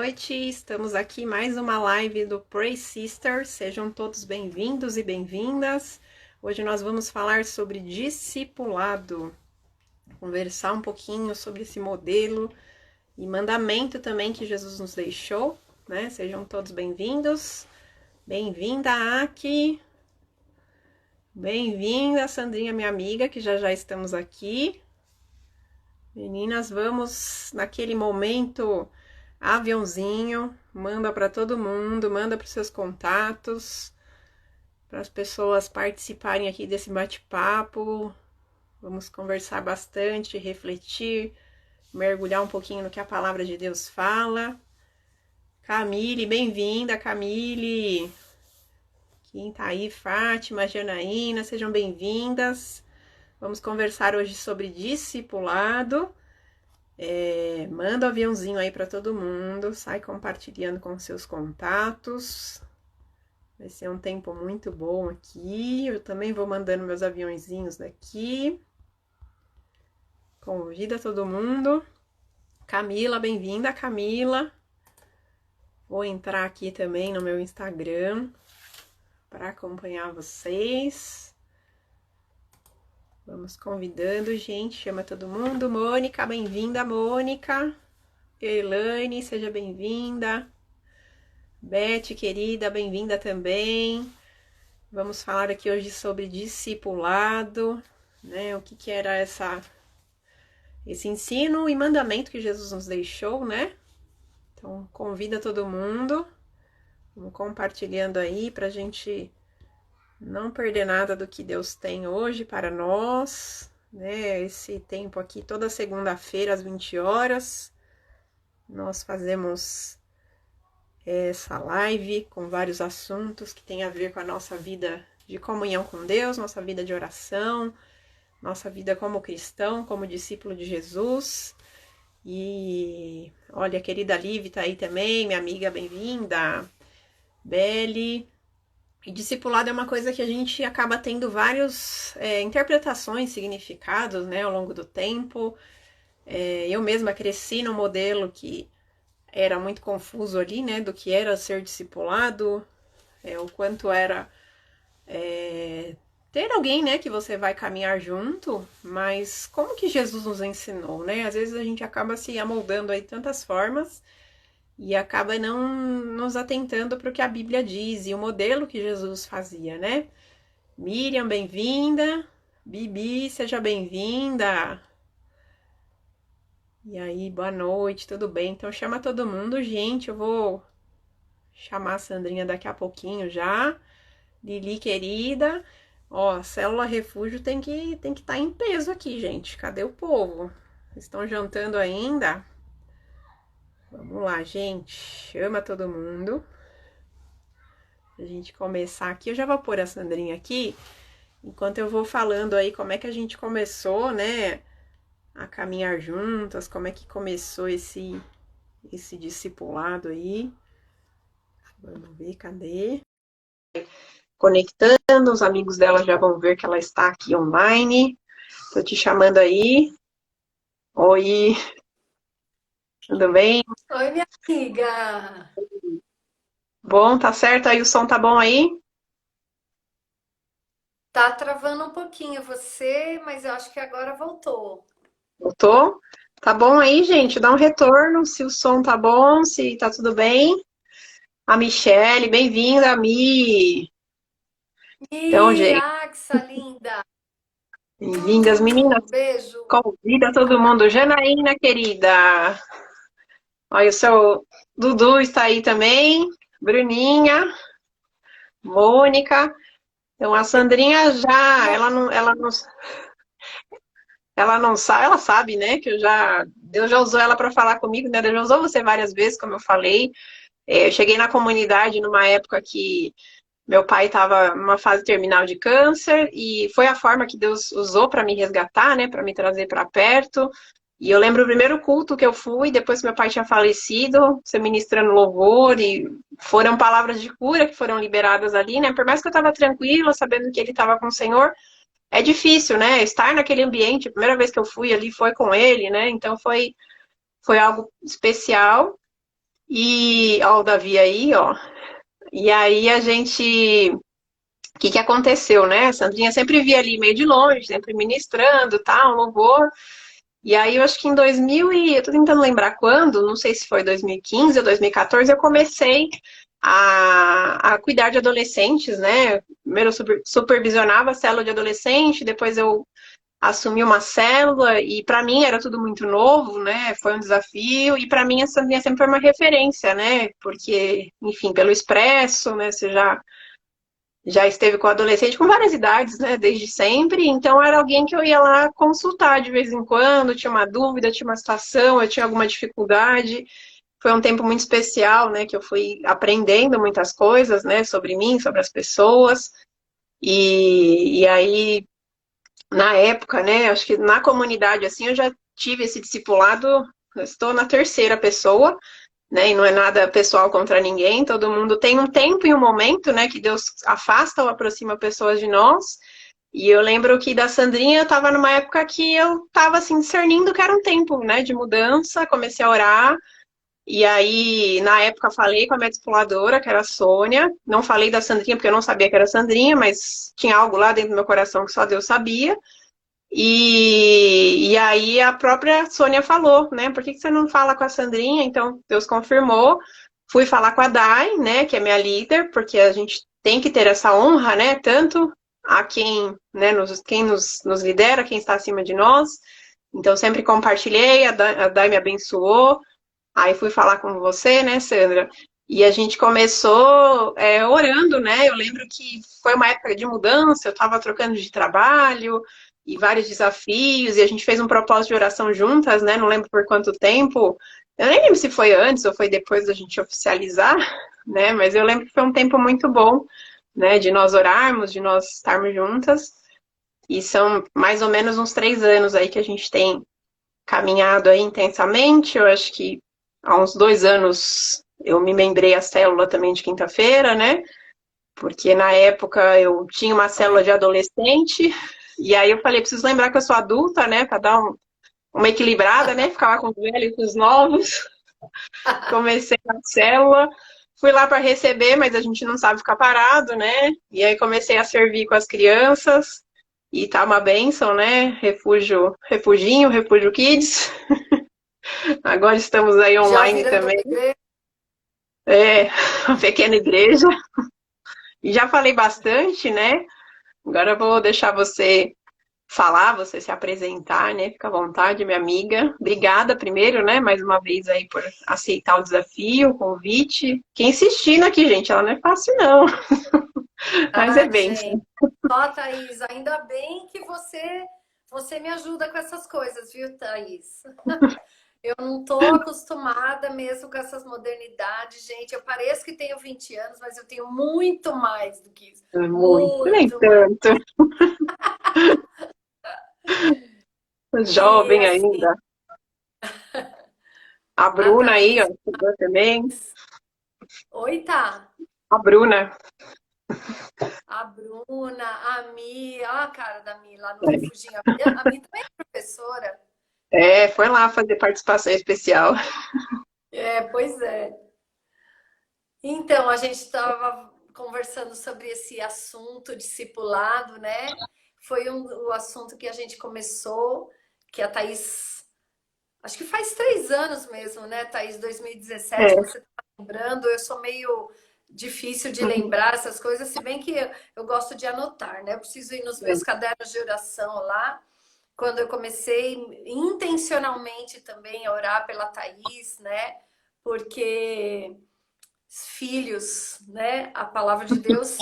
noite. Estamos aqui mais uma live do Pray Sisters. Sejam todos bem-vindos e bem-vindas. Hoje nós vamos falar sobre discipulado, conversar um pouquinho sobre esse modelo e mandamento também que Jesus nos deixou, né? Sejam todos bem-vindos. Bem-vinda, Aki. Bem-vinda, Sandrinha, minha amiga, que já estamos aqui. Meninas, vamos naquele momento aviãozinho, manda para todo mundo, manda para os seus contatos, para as pessoas participarem aqui desse bate-papo. Vamos conversar bastante, refletir, mergulhar um pouquinho no que a palavra de Deus fala. Camille, bem-vinda, Camille. Quem tá aí, Fátima, Janaína, sejam bem-vindas. Vamos conversar hoje sobre discipulado. Manda o aviãozinho aí para todo mundo, sai compartilhando com seus contatos. Vai ser um tempo muito bom aqui. Eu também vou mandando meus aviãozinhos daqui. Convida todo mundo. Camila, bem-vinda, Camila. Vou entrar aqui também no meu Instagram para acompanhar vocês. Vamos convidando, gente, chama todo mundo. Mônica, bem-vinda, Mônica. Elaine, seja bem-vinda. Beth, querida, bem-vinda também. Vamos falar aqui hoje sobre discipulado, né? O que era esse ensino e mandamento que Jesus nos deixou, né? Então, convida todo mundo. Vamos compartilhando aí pra gente não perder nada do que Deus tem hoje para nós, né? Esse tempo aqui, toda segunda-feira, às 20 horas, nós fazemos essa live com vários assuntos que tem a ver com a nossa vida de comunhão com Deus, nossa vida de oração, nossa vida como cristão, como discípulo de Jesus. E olha, a querida Liv tá aí também, minha amiga, bem-vinda. Beli. E discipulado é uma coisa que a gente acaba tendo várias interpretações, significados, né, ao longo do tempo. Eu mesma cresci num modelo que era muito confuso ali, né, do que era ser discipulado, o quanto era ter alguém, né, que você vai caminhar junto, mas como que Jesus nos ensinou, né? Às vezes a gente acaba se amoldando aí de tantas formas e acaba não nos atentando para o que a Bíblia diz e o modelo que Jesus fazia, né? Miriam, bem-vinda. Bibi, seja bem-vinda. E aí, boa noite, tudo bem? Então chama todo mundo, gente. Eu vou chamar a Sandrinha daqui a pouquinho já. Lili, querida. Ó, Célula Refúgio tem que estar em peso aqui, gente. Cadê o povo? Estão jantando ainda? Vamos lá, gente. Chama todo mundo. Pra gente começar aqui. Eu já vou pôr a Sandrinha aqui, enquanto eu vou falando aí como é que a gente começou, né, a caminhar juntas, como é que começou esse discipulado aí. Vamos ver, cadê? Conectando, os amigos dela já vão ver que ela está aqui online. Tô te chamando aí. Oi, tudo bem? Oi, minha amiga. Bom, tá certo aí? O som tá bom aí? Tá travando um pouquinho você, mas eu acho que agora voltou. Voltou? Tá bom aí, gente? Dá um retorno se o som tá bom, se tá tudo bem. A Michele, bem-vinda, Mi. Então, E gente, Axa, linda. bem-vindas, meninas. Beijo. Convida todo mundo. Janaína, querida. Olha, o seu Dudu está aí também. Bruninha, Mônica. Então, a Sandrinha já, ela não sabe, ela sabe, né? Deus já usou ela para falar comigo, né? Deus já usou você várias vezes, como eu falei. Eu cheguei na comunidade numa época que meu pai estava numa fase terminal de câncer e foi a forma que Deus usou para me resgatar, né? Para me trazer para perto. E eu lembro o primeiro culto que eu fui, depois que meu pai tinha falecido, você ministrando louvor, e foram palavras de cura que foram liberadas ali, né? Por mais que eu estava tranquila, sabendo que ele estava com o Senhor, é difícil, né? Estar naquele ambiente, a primeira vez que eu fui ali foi com ele, né? Então foi algo especial. E, ó, o Davi aí, ó. E aí a gente. O que que aconteceu, né? A Sandrinha sempre via ali meio de longe, sempre ministrando, tal, louvor. E aí eu acho que em 2000 eu tô tentando lembrar quando, não sei se foi 2015 ou 2014, eu comecei a cuidar de adolescentes, né? Primeiro eu supervisionava a célula de adolescente, depois eu assumi uma célula e para mim era tudo muito novo, né? Foi um desafio e para mim a Sandrinha sempre foi uma referência, né? Porque, enfim, pelo Expresso, né? Você já esteve com adolescente com várias idades, né? Desde sempre. Então era alguém que eu ia lá consultar de vez em quando, tinha uma dúvida, tinha uma situação, eu tinha alguma dificuldade. Foi um tempo muito especial, né? Que eu fui aprendendo muitas coisas, né? Sobre mim, sobre as pessoas. E aí, na época, né? Acho que na comunidade, assim, eu já tive esse discipulado. Eu estou na terceira pessoa, né? E não é nada pessoal contra ninguém, todo mundo tem um tempo e um momento, né? Que Deus afasta ou aproxima pessoas de nós. E eu lembro que da Sandrinha eu estava numa época que eu estava assim discernindo que era um tempo, né, de mudança, comecei a orar. E aí, na época, falei com a minha discipuladora, que era a Sônia. Não falei da Sandrinha, porque eu não sabia que era a Sandrinha, mas tinha algo lá dentro do meu coração que só Deus sabia. E aí a própria Sônia falou, né? Por que você não fala com a Sandrinha? Então, Deus confirmou. Fui falar com a Dai, né? Que é minha líder, porque a gente tem que ter essa honra, né? Tanto a quem, né, quem nos lidera, quem está acima de nós. Então, sempre compartilhei, a Dai me abençoou. Aí fui falar com você, né, Sandra? E a gente começou orando, né? Eu lembro que foi uma época de mudança, eu estava trocando de trabalho e vários desafios, e a gente fez um propósito de oração juntas, né? Não lembro por quanto tempo. Eu nem lembro se foi antes ou foi depois da gente oficializar, né? Mas eu lembro que foi um tempo muito bom, né? De nós orarmos, de nós estarmos juntas. E são mais ou menos uns 3 anos aí que a gente tem caminhado aí intensamente. Eu acho que há uns 2 anos eu me membrei a célula também de quinta-feira, né? Porque na época eu tinha uma célula de adolescente, e aí eu falei, preciso lembrar que eu sou adulta, né? Para dar uma equilibrada, né? Ficava com os velhos e com os novos. Comecei a célula, fui lá para receber, mas a gente não sabe ficar parado, né? E aí comecei a servir com as crianças. E tá uma bênção, né? Refuginho, Refúgio Kids. Agora estamos aí Já online virando também. uma igreja. É, uma pequena igreja. E já falei bastante, né? Agora eu vou deixar você falar, você se apresentar, né? Fica à vontade, minha amiga. Obrigada primeiro, né? Mais uma vez aí por aceitar o desafio, o convite. Quem insistindo aqui, gente, ela não é fácil, não. Mas é Ah, bênção. gente. Ó, Thaís, ainda bem que você me ajuda com essas coisas, viu, Thaís? Eu não tô acostumada mesmo com essas modernidades, gente. Eu pareço que tenho 20 anos, mas eu tenho muito mais do que isso. Muito, nem Muito mais. tanto. E Jovem assim, ainda. A a Bruna aí, ó, Thaís. chegou também. Oi, tá. A Bruna. A Bruna, a Mi, ó a cara da Mi lá no Refuginho. A Mi também é professora. É, foi lá fazer participação especial. É, pois é. Então, a gente estava conversando sobre esse assunto discipulado, né? Foi o assunto que a gente começou, que a Thaís, acho que faz 3 anos mesmo, né, Thaís? 2017, É. você está lembrando, eu sou meio difícil de lembrar essas coisas, se bem que eu gosto de anotar, né? Eu preciso ir nos meus cadernos de oração lá. Quando eu comecei intencionalmente também a orar pela Thaís, né? Porque filhos, né? A palavra de Deus,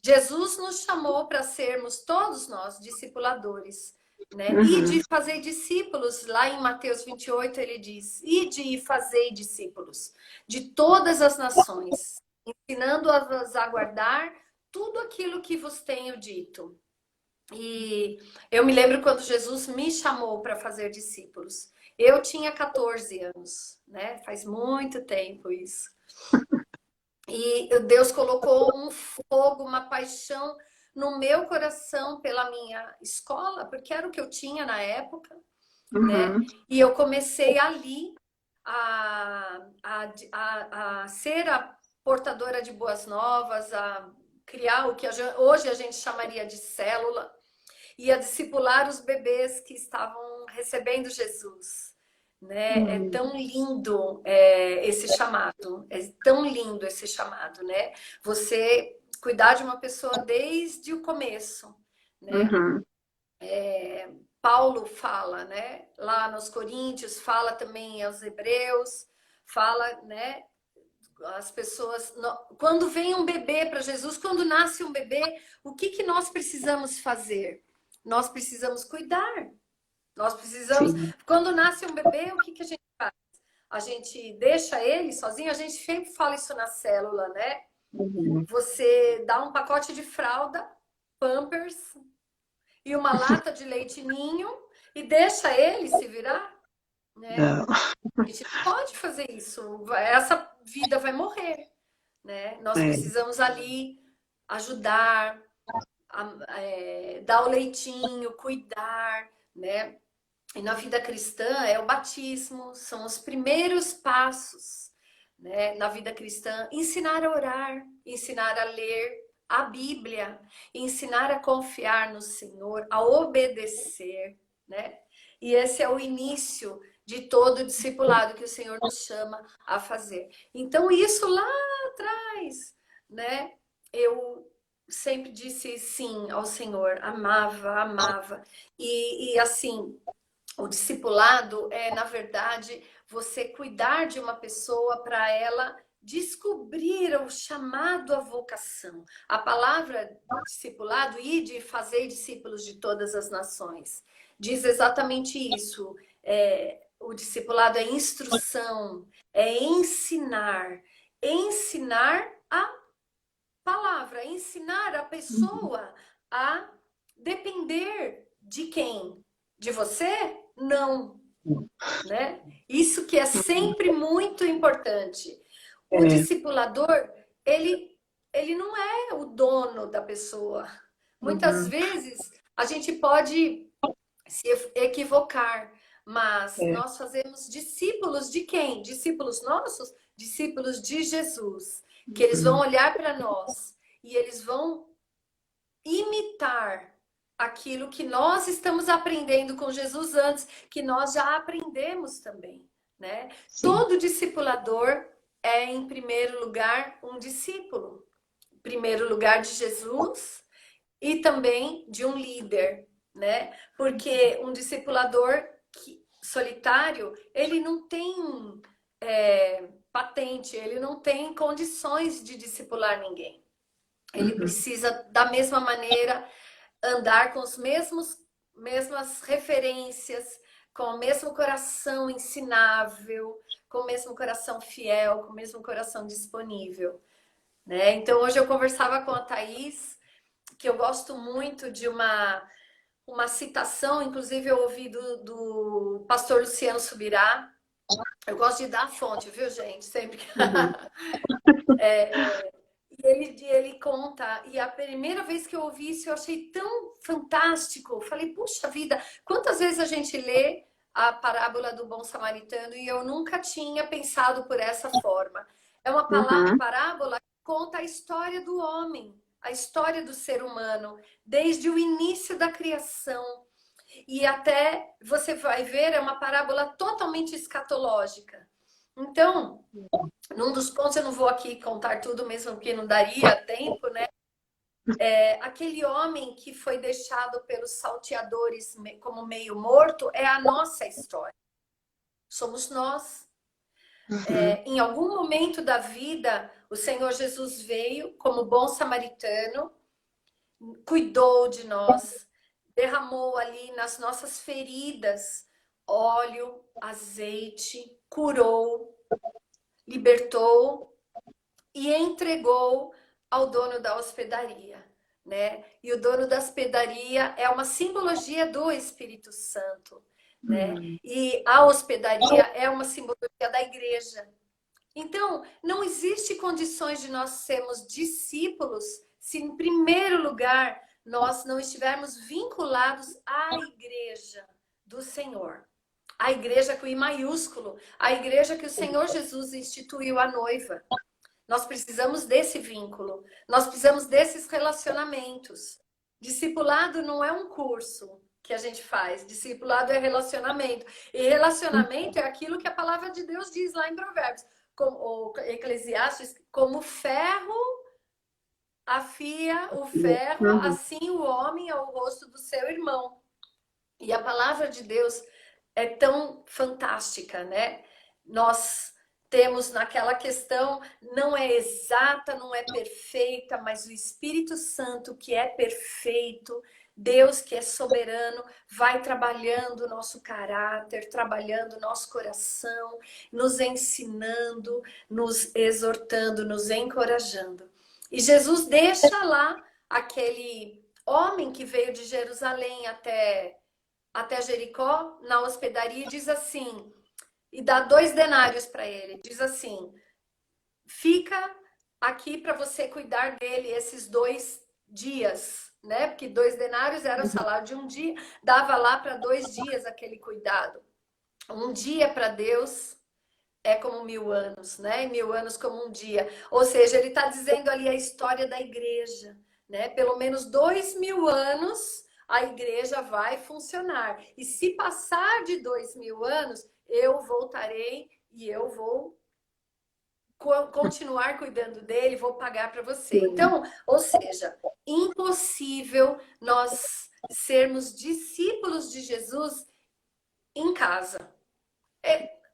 Jesus nos chamou para sermos todos nós discipuladores, né? E Uhum. de fazer discípulos, lá em Mateus 28 ele diz: "E de fazer discípulos de todas as nações, ensinando-as a guardar tudo aquilo que vos tenho dito." E eu me lembro quando Jesus me chamou para fazer discípulos. Eu tinha 14 anos, né? Faz muito tempo isso. E Deus colocou um fogo, uma paixão no meu coração pela minha escola, porque era o que eu tinha na época, né? Uhum. E eu comecei ali a ser a portadora de boas novas, a criar o que hoje a gente chamaria de célula, e a discipular os bebês que estavam recebendo Jesus. Né? É tão lindo esse chamado, é tão lindo esse chamado, né? Você cuidar de uma pessoa desde o começo, né? Uhum. Paulo fala, né? Lá nos Coríntios, fala também aos Hebreus, fala, né? As pessoas, quando vem um bebê para Jesus, quando nasce um bebê, o que nós precisamos fazer? Nós precisamos cuidar. Nós precisamos. Sim. Quando nasce um bebê, o que a gente faz? A gente deixa ele sozinho, a gente sempre fala isso na célula, né? Uhum. Você dá um pacote de fralda, Pampers e uma lata de leite ninho e deixa ele se virar, né? Não. A gente não pode fazer isso. Essa vida vai morrer, né? Nós É. precisamos ali ajudar, dar o leitinho, cuidar, né? E na vida cristã é o batismo, são os primeiros passos, né? Na vida cristã, ensinar a orar, ensinar a ler a Bíblia, ensinar a confiar no Senhor, a obedecer, né? E esse é o início de todo o discipulado que o Senhor nos chama a fazer. Então, isso lá atrás, né? Eu sempre disse sim ao Senhor, amava, amava. E assim, o discipulado é, na verdade, você cuidar de uma pessoa para ela descobrir o chamado à vocação. A palavra discipulado, ide fazer discípulos de todas as nações, diz exatamente isso. O discipulado é instrução, é ensinar, ensinar a palavra, ensinar a pessoa a depender de quem? De você? Não, né? Isso que é sempre muito importante. O É. discipulador, ele não é o dono da pessoa. Muitas Uhum. vezes a gente pode se equivocar, mas É. nós fazemos discípulos de quem? Discípulos nossos? Discípulos de Jesus, que eles vão Uhum. olhar para nós e eles vão imitar aquilo que nós estamos aprendendo com Jesus antes, que nós já aprendemos também, né? Sim. Todo discipulador é, em primeiro lugar, um discípulo. Em primeiro lugar de Jesus e também de um líder, né? Porque um discipulador solitário, ele não tem patente, ele não tem condições de discipular ninguém. Ele Uhum. precisa, da mesma maneira, andar com os mesmas referências, com o mesmo coração ensinável, com o mesmo coração fiel, com o mesmo coração disponível, né? Então, hoje eu conversava com a Thaís, que eu gosto muito de uma citação, inclusive eu ouvi do pastor Luciano Subirá. Eu gosto de dar a fonte, viu, gente? Sempre. Uhum. Ele conta, e a primeira vez que eu ouvi isso, eu achei tão fantástico. Eu falei, puxa vida, quantas vezes a gente lê a parábola do bom samaritano e eu nunca tinha pensado por essa forma. É uma Uhum. parábola que conta a história do homem, a história do ser humano, desde o início da criação. E até, você vai ver, é uma parábola totalmente escatológica. Então, num dos pontos, eu não vou aqui contar tudo mesmo, porque não daria tempo, né? Aquele homem que foi deixado pelos salteadores como meio morto é a nossa história. Somos nós. Uhum. Em algum momento da vida, o Senhor Jesus veio como bom samaritano, cuidou de nós, derramou ali nas nossas feridas óleo, azeite, curou, libertou e entregou ao dono da hospedaria, né? E o dono da hospedaria é uma simbologia do Espírito Santo, né? Uhum. E a hospedaria é uma simbologia da igreja. Então, não existe condições de nós sermos discípulos se, em primeiro lugar, nós não estivermos vinculados à igreja do Senhor. A igreja com I maiúsculo, a igreja que o Senhor Jesus instituiu a noiva. Nós precisamos desse vínculo, nós precisamos desses relacionamentos. Discipulado não é um curso que a gente faz, discipulado é relacionamento. E relacionamento é aquilo que a palavra de Deus diz lá em Provérbios, ou Eclesiastes, como ferro afia o ferro, assim o homem ao rosto do seu irmão. E a palavra de Deus é tão fantástica, né? Nós temos naquela questão, não é exata, não é perfeita, mas o Espírito Santo que é perfeito, Deus que é soberano, vai trabalhando o nosso caráter, trabalhando o nosso coração, nos ensinando, nos exortando, nos encorajando. E Jesus deixa lá aquele homem que veio de Jerusalém até Jericó, na hospedaria, e diz assim, e dá 2 denários para ele, diz assim, fica aqui para você cuidar dele esses 2 dias, né? Porque 2 denários era o salário de um dia, dava lá para 2 dias aquele cuidado. Um dia para Deus é como 1000 anos, né? E 1000 anos como um dia. Ou seja, ele está dizendo ali a história da igreja, né? Pelo menos 2000 anos a igreja vai funcionar. E se passar de 2000 anos, eu voltarei e eu vou continuar cuidando dele, vou pagar para você. Então, ou seja, impossível nós sermos discípulos de Jesus em casa.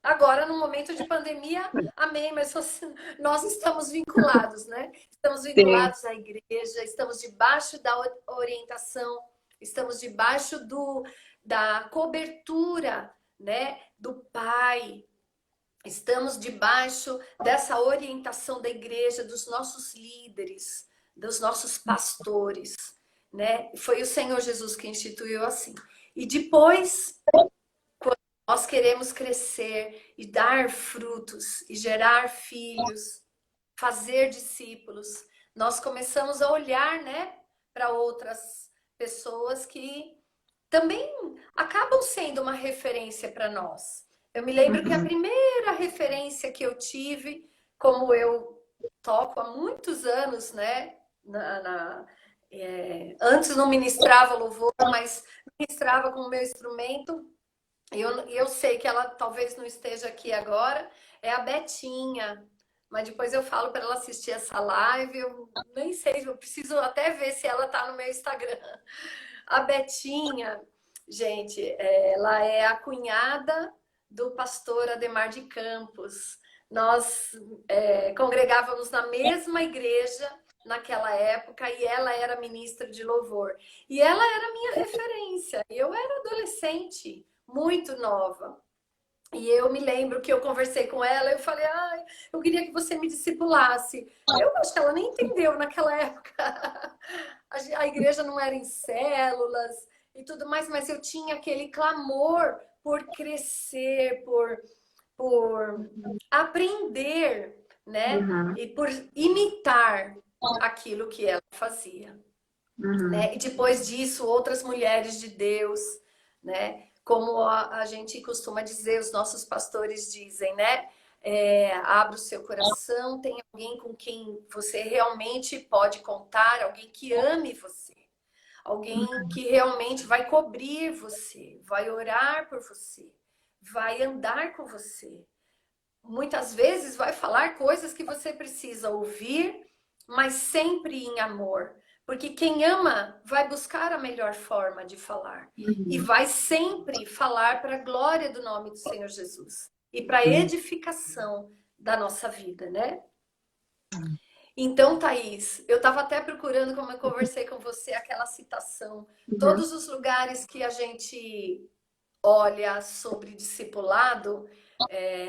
Agora, no momento de pandemia, amém, mas nós estamos vinculados, né? Estamos vinculados à igreja, estamos debaixo da orientação, estamos debaixo da cobertura, né, do Pai. Estamos debaixo dessa orientação da igreja, dos nossos líderes, dos nossos pastores, né? Foi o Senhor Jesus que instituiu assim. E depois, quando nós queremos crescer e dar frutos e gerar filhos, fazer discípulos, nós começamos a olhar, né, para outras pessoas que também acabam sendo uma referência para nós. Eu me lembro que a primeira referência que eu tive, como eu toco há muitos anos, né? Antes não ministrava louvor, mas ministrava com o meu instrumento. E eu sei que ela talvez não esteja aqui agora, é a Betinha. Mas depois eu falo para ela assistir essa live. Eu nem sei, eu preciso até ver se ela está no meu Instagram. A Betinha, gente, ela é a cunhada do pastor Ademar de Campos. Nós congregávamos na mesma igreja naquela época e ela era ministra de louvor. E ela era minha referência. Eu era adolescente, muito nova. E eu me lembro que eu conversei com ela, eu falei, eu queria que você me discipulasse. Eu acho que ela nem entendeu naquela época. A igreja não era em células e tudo mais, mas eu tinha aquele clamor por crescer, por aprender, né? E por imitar aquilo que ela fazia. Né? E depois disso, outras mulheres de Deus, né? Como a gente costuma dizer, os nossos pastores dizem, né? Abra o seu coração, tem alguém com quem você realmente pode contar, alguém que ame você, alguém que realmente vai cobrir você, vai orar por você, vai andar com você. Muitas vezes vai falar coisas que você precisa ouvir, mas sempre em amor. Porque quem ama vai buscar a melhor forma de falar. E vai sempre falar para a glória do nome do Senhor Jesus. E para a edificação da nossa vida, né? Então, Thaís, eu estava até procurando, como eu conversei com você, aquela citação. Todos os lugares que a gente olha sobre discipulado,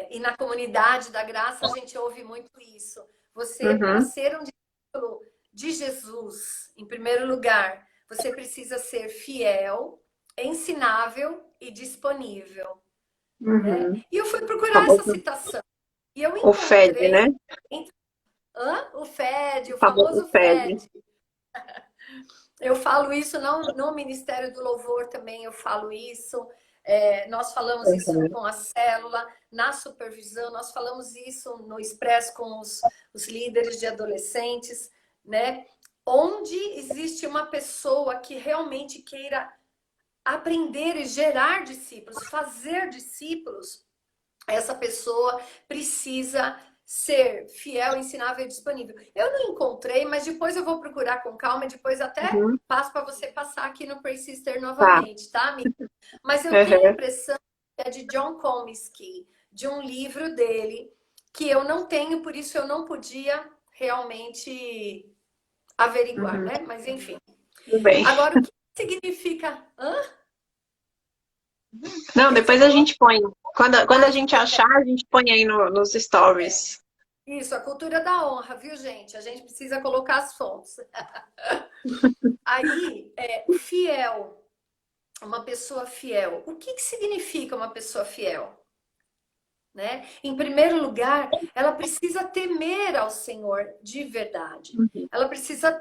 e na comunidade da graça a gente ouve muito isso. Você, para ser um discípulo de Jesus, em primeiro lugar, você precisa ser fiel, ensinável e disponível. Né? E eu fui procurar essa citação. E eu encontrei... O FED, né? O FED, o famoso FED. Eu falo isso no Ministério do Louvor também, eu falo isso. Nós falamos isso com a célula, na supervisão, nós falamos isso no Expresso com os líderes de adolescentes, né? Onde existe uma pessoa que realmente queira aprender e gerar discípulos, fazer discípulos, essa pessoa precisa ser fiel, ensinável e disponível. Eu não encontrei, mas depois eu vou procurar com calma e depois até Uhum. passo para você passar aqui no Pray Sister Tá. novamente, tá, amiga? Mas eu tenho a Uhum. impressão que é de John Comiskey, de um livro dele, que eu não tenho, por isso eu não podia realmente averiguar, Uhum. né? Mas enfim. Tudo bem. Agora, o que significa... Hã? O Não, que você depois a falou? gente põe. Quando Ah, a gente achar, a gente põe aí nos stories. isso, a cultura da honra, viu, gente? A gente precisa colocar as fontes. Aí, o fiel, uma pessoa fiel. O que significa uma pessoa fiel? Né? Em primeiro lugar, ela precisa temer ao Senhor de verdade. Uhum. Ela precisa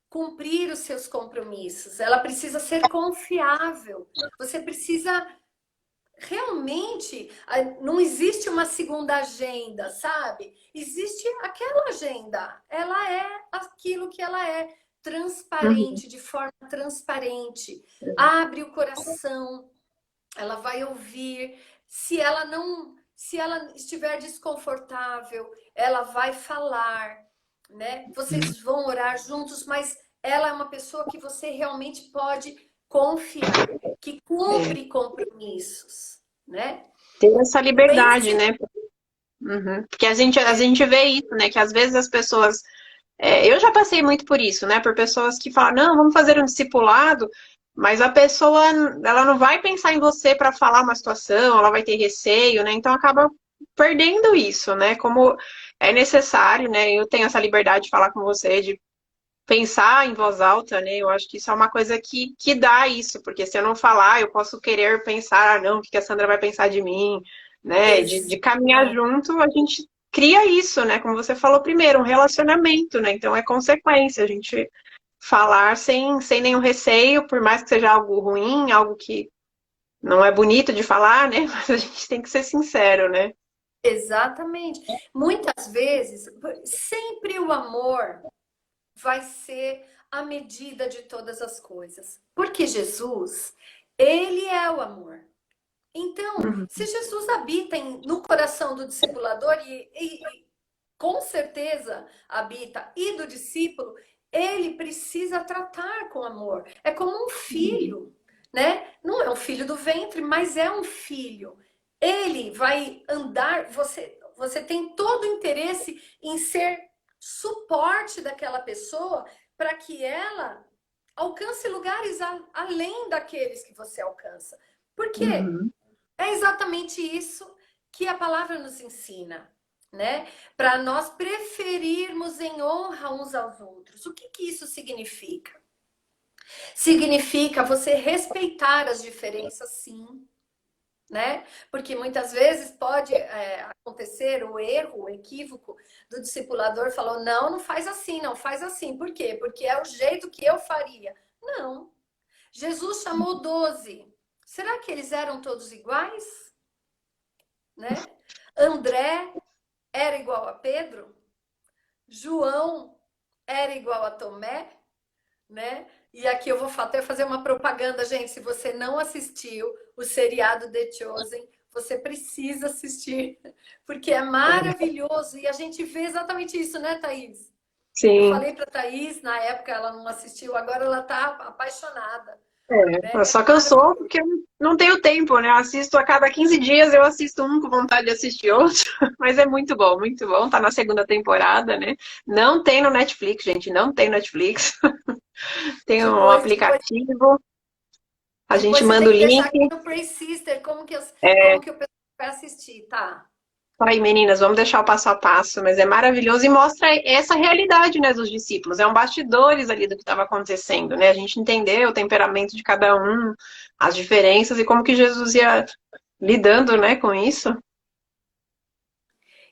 cumprir os seus compromissos. Ela precisa ser confiável. Você precisa realmente, não existe uma segunda agenda, sabe? Existe aquela agenda. Ela é aquilo que ela é, Uhum. transparente, de forma transparente. Abre o coração, ela vai ouvir. Se ela estiver desconfortável, ela vai falar, né? Vocês vão orar juntos, mas ela é uma pessoa que você realmente pode confiar, que É. cumpre compromissos, né? Ter essa liberdade, Pense, né? Uhum. Porque a gente vê isso, né? Que às vezes as pessoas. Eu já passei muito por isso, né? Por pessoas que falam, não, vamos fazer um discipulado, mas a pessoa, ela não vai pensar em você para falar uma situação, ela vai ter receio, né? Então acaba perdendo isso, né? Como é necessário, né? Eu tenho essa liberdade de falar com você, de pensar em voz alta, né? Eu acho que isso é uma coisa que dá isso, porque se eu não falar, eu posso querer pensar, ah, não, o que a Sandra vai pensar de mim, né? De caminhar exato, junto, a gente cria isso, né? Como você falou primeiro, um relacionamento, né? Então é consequência a gente falar sem nenhum receio, por mais que seja algo ruim, algo que não é bonito de falar, né? Mas a gente tem que ser sincero, né? exatamente. Muitas vezes, sempre o amor vai ser a medida de todas as coisas. Porque Jesus, ele é o amor. Então, Uhum. se Jesus habita no coração do discipulador e com certeza habita e do discípulo, ele precisa tratar com amor. É como um filho, né? Não é um filho do ventre, mas é um filho. Ele vai andar, você tem todo o interesse em ser suporte daquela pessoa para que ela alcance lugares além daqueles que você alcança. Por quê? Uhum. É exatamente isso que a palavra nos ensina, né? Para nós preferirmos em honra uns aos outros. O que isso significa? Significa você respeitar as diferenças, sim, né? Porque muitas vezes pode acontecer o erro, o equívoco do discipulador falou, não, não faz assim, não faz assim. Por quê? Porque é o jeito que eu faria. Não. Jesus chamou 12. Será que eles eram todos iguais? Né? André era igual a Pedro, João era igual a Tomé, né? E aqui eu vou até fazer uma propaganda, gente. Se você não assistiu o seriado The Chosen, você precisa assistir, porque é maravilhoso. E a gente vê exatamente isso, né, Thaís? Eu Sim. falei para Thaís, na época ela não assistiu, agora ela tá apaixonada, né? É, É só que eu sou, maravilhoso. porque eu não tenho tempo, né? Eu assisto a cada 15 dias, eu assisto um com vontade de assistir outro. Mas é muito bom. Tá na segunda temporada, né? Não tem no Netflix, gente, não tem Netflix. Tem um Depois, depois, aplicativo, a gente depois você manda tem o que deixar link. aqui no Pray Sister É, como que o pessoal vai assistir, tá? aí, meninas, vamos deixar o passo a passo, mas é maravilhoso e mostra essa realidade, né, dos discípulos. É um bastidores ali do que estava acontecendo, né? A gente entender o temperamento de cada um, as diferenças e como que Jesus ia lidando, né, com isso.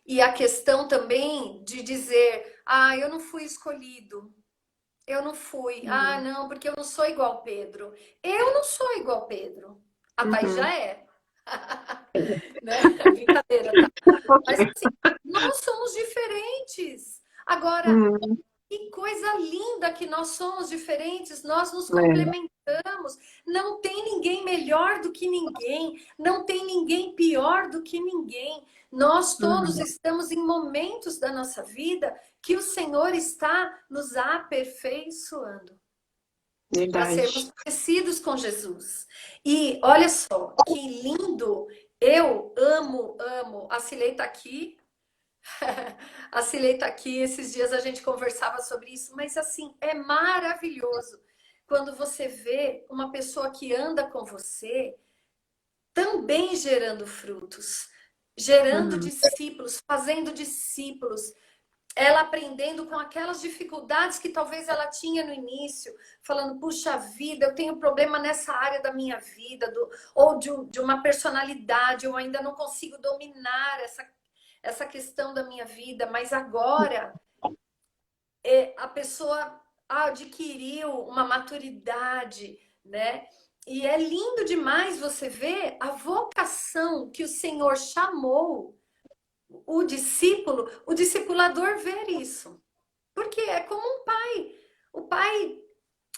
E a questão também de dizer, ah, eu não fui escolhido. Eu não fui. Ah, Uhum. não, porque eu não sou igual Pedro. Eu não sou igual Pedro. A Thaís Uhum. já é. Né? Brincadeira, tá? Um Mas pouquinho. assim, nós somos diferentes. Agora, Uhum. que coisa linda que nós somos diferentes, nós nos É. complementamos. Não tem ninguém melhor do que ninguém, não tem ninguém pior do que ninguém. Nós todos Uhum. estamos em momentos da nossa vida que o Senhor está nos aperfeiçoando para Verdade. sermos parecidos com Jesus. E olha só, que lindo! Eu amo, amo. A Cilei tá aqui. A Cilei tá aqui. Esses dias a gente conversava sobre isso, mas assim, é maravilhoso quando você vê uma pessoa que anda com você também gerando frutos, gerando Uhum. discípulos, fazendo discípulos, ela aprendendo com aquelas dificuldades que talvez ela tinha no início, falando, puxa vida, eu tenho problema nessa área da minha vida, ou de uma personalidade, eu ainda não consigo dominar essa questão da minha vida, mas agora a pessoa adquiriu uma maturidade, né? E é lindo demais você ver a vocação que o Senhor chamou o discipulador ver isso. Porque é como um pai. O pai,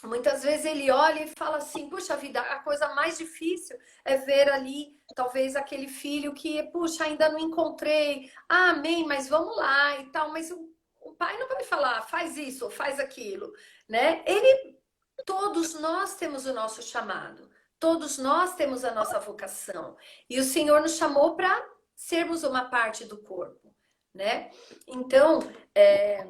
muitas vezes, ele olha e fala assim: puxa vida, a coisa mais difícil é ver ali, talvez, aquele filho que, puxa, ainda não encontrei. Ah, amém, mas vamos lá e tal. Mas o pai não vai falar, faz isso, faz aquilo, né? Todos nós temos o nosso chamado. Todos nós temos a nossa vocação. E o Senhor nos chamou para sermos uma parte do corpo, né? Então, é,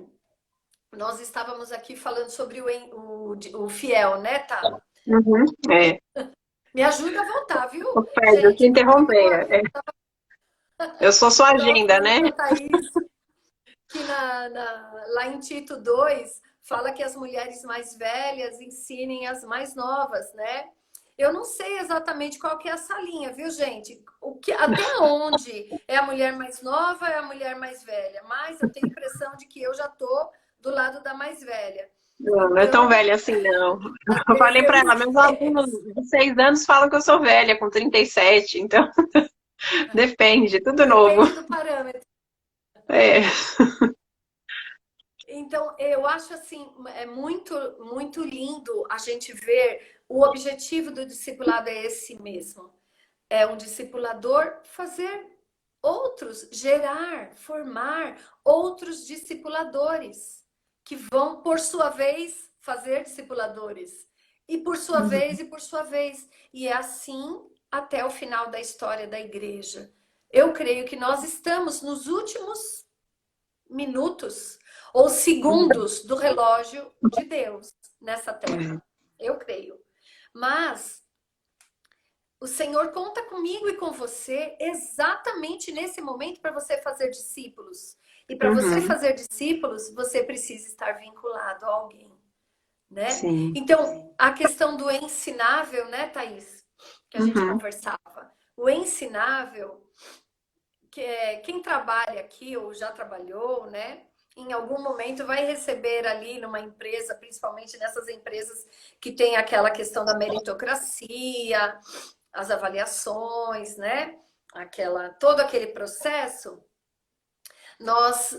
nós estávamos aqui falando sobre o fiel, né, tá? Uhum. É. Me ajuda a voltar, viu? Eu te Gente, porque interromper. É. Eu sou sua eu tava agenda, falando né? para a Thaís que lá em Tito 2 fala que as mulheres mais velhas ensinem as mais novas, né? Eu não sei exatamente qual que é essa linha, viu, gente? Até onde é a mulher mais nova, é a mulher mais velha, mas eu tenho a impressão de que eu já tô do lado da mais velha. Não, não é tão Então, velha assim, não. às Eu vezes falei eu pra ela, meus alunos esqueço. de 6 anos falam que eu sou velha, com 37, então depende, tudo novo. Depende do parâmetro. É. Então, eu acho assim, é muito, muito lindo a gente ver o objetivo do discipulado é esse mesmo. É um discipulador fazer outros, gerar, formar outros discipuladores, que vão, por sua vez, fazer discipuladores. E por sua vez, Uhum. e por sua vez. E é assim até o final da história da igreja. Eu creio que nós estamos nos últimos minutos ou segundos do relógio de Deus nessa terra. Eu creio. Mas o Senhor conta comigo e com você exatamente nesse momento para você fazer discípulos. E para você Uhum. fazer discípulos, você precisa estar vinculado a alguém, né? Sim. Então, a questão do ensinável, né, Thaís? Que a gente Uhum. conversava. O ensinável, que é quem trabalha aqui ou já trabalhou, né? Em algum momento vai receber ali numa empresa, principalmente nessas empresas que tem aquela questão da meritocracia, as avaliações, né? Todo aquele processo, nós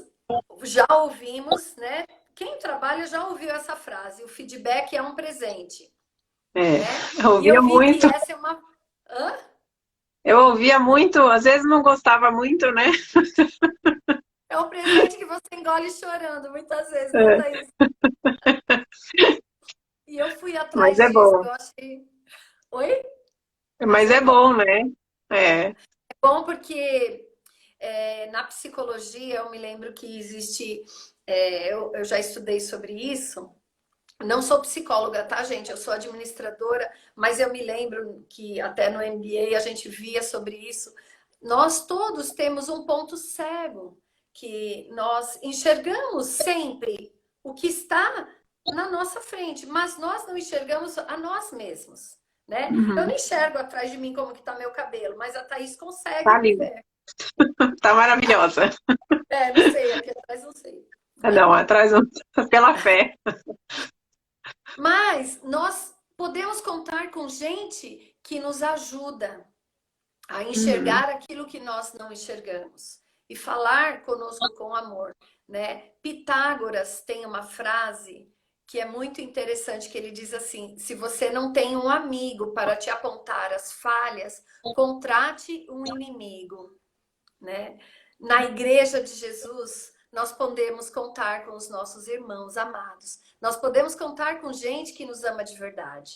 já ouvimos, né? Quem trabalha já ouviu essa frase: o feedback é um presente, É. né? Eu E eu ouvia vi que muito, essa é uma. Hã? eu ouvia muito, às vezes não gostava muito, né? É um presente que você engole chorando muitas vezes, né, É. Thaís? E eu fui Mas atrás é disso, bom. eu achei. Oi? Mas Mas é é bom. bom, né? É. É bom porque na psicologia eu me lembro que existe. Eu já estudei sobre isso. Não sou psicóloga, tá, gente? Eu sou administradora, mas eu me lembro que até no MBA a gente via sobre isso. Nós todos temos um ponto cego, que nós enxergamos sempre o que está na nossa frente, mas nós não enxergamos a nós mesmos, né? Eu não Uhum. enxergo atrás de mim como que tá meu cabelo, mas a Thaís Tá consegue linda, ver. tá maravilhosa. Não sei, aqui atrás não sei. Não, atrás pela fé. Mas nós podemos contar com gente que nos ajuda a Uhum. enxergar aquilo que nós não enxergamos e falar conosco com amor, né? Pitágoras tem uma frase que é muito interessante, que ele diz assim: se você não tem um amigo para te apontar as falhas, contrate um inimigo, né? Na igreja de Jesus, nós podemos contar com os nossos irmãos amados. Nós podemos contar com gente que nos ama de verdade.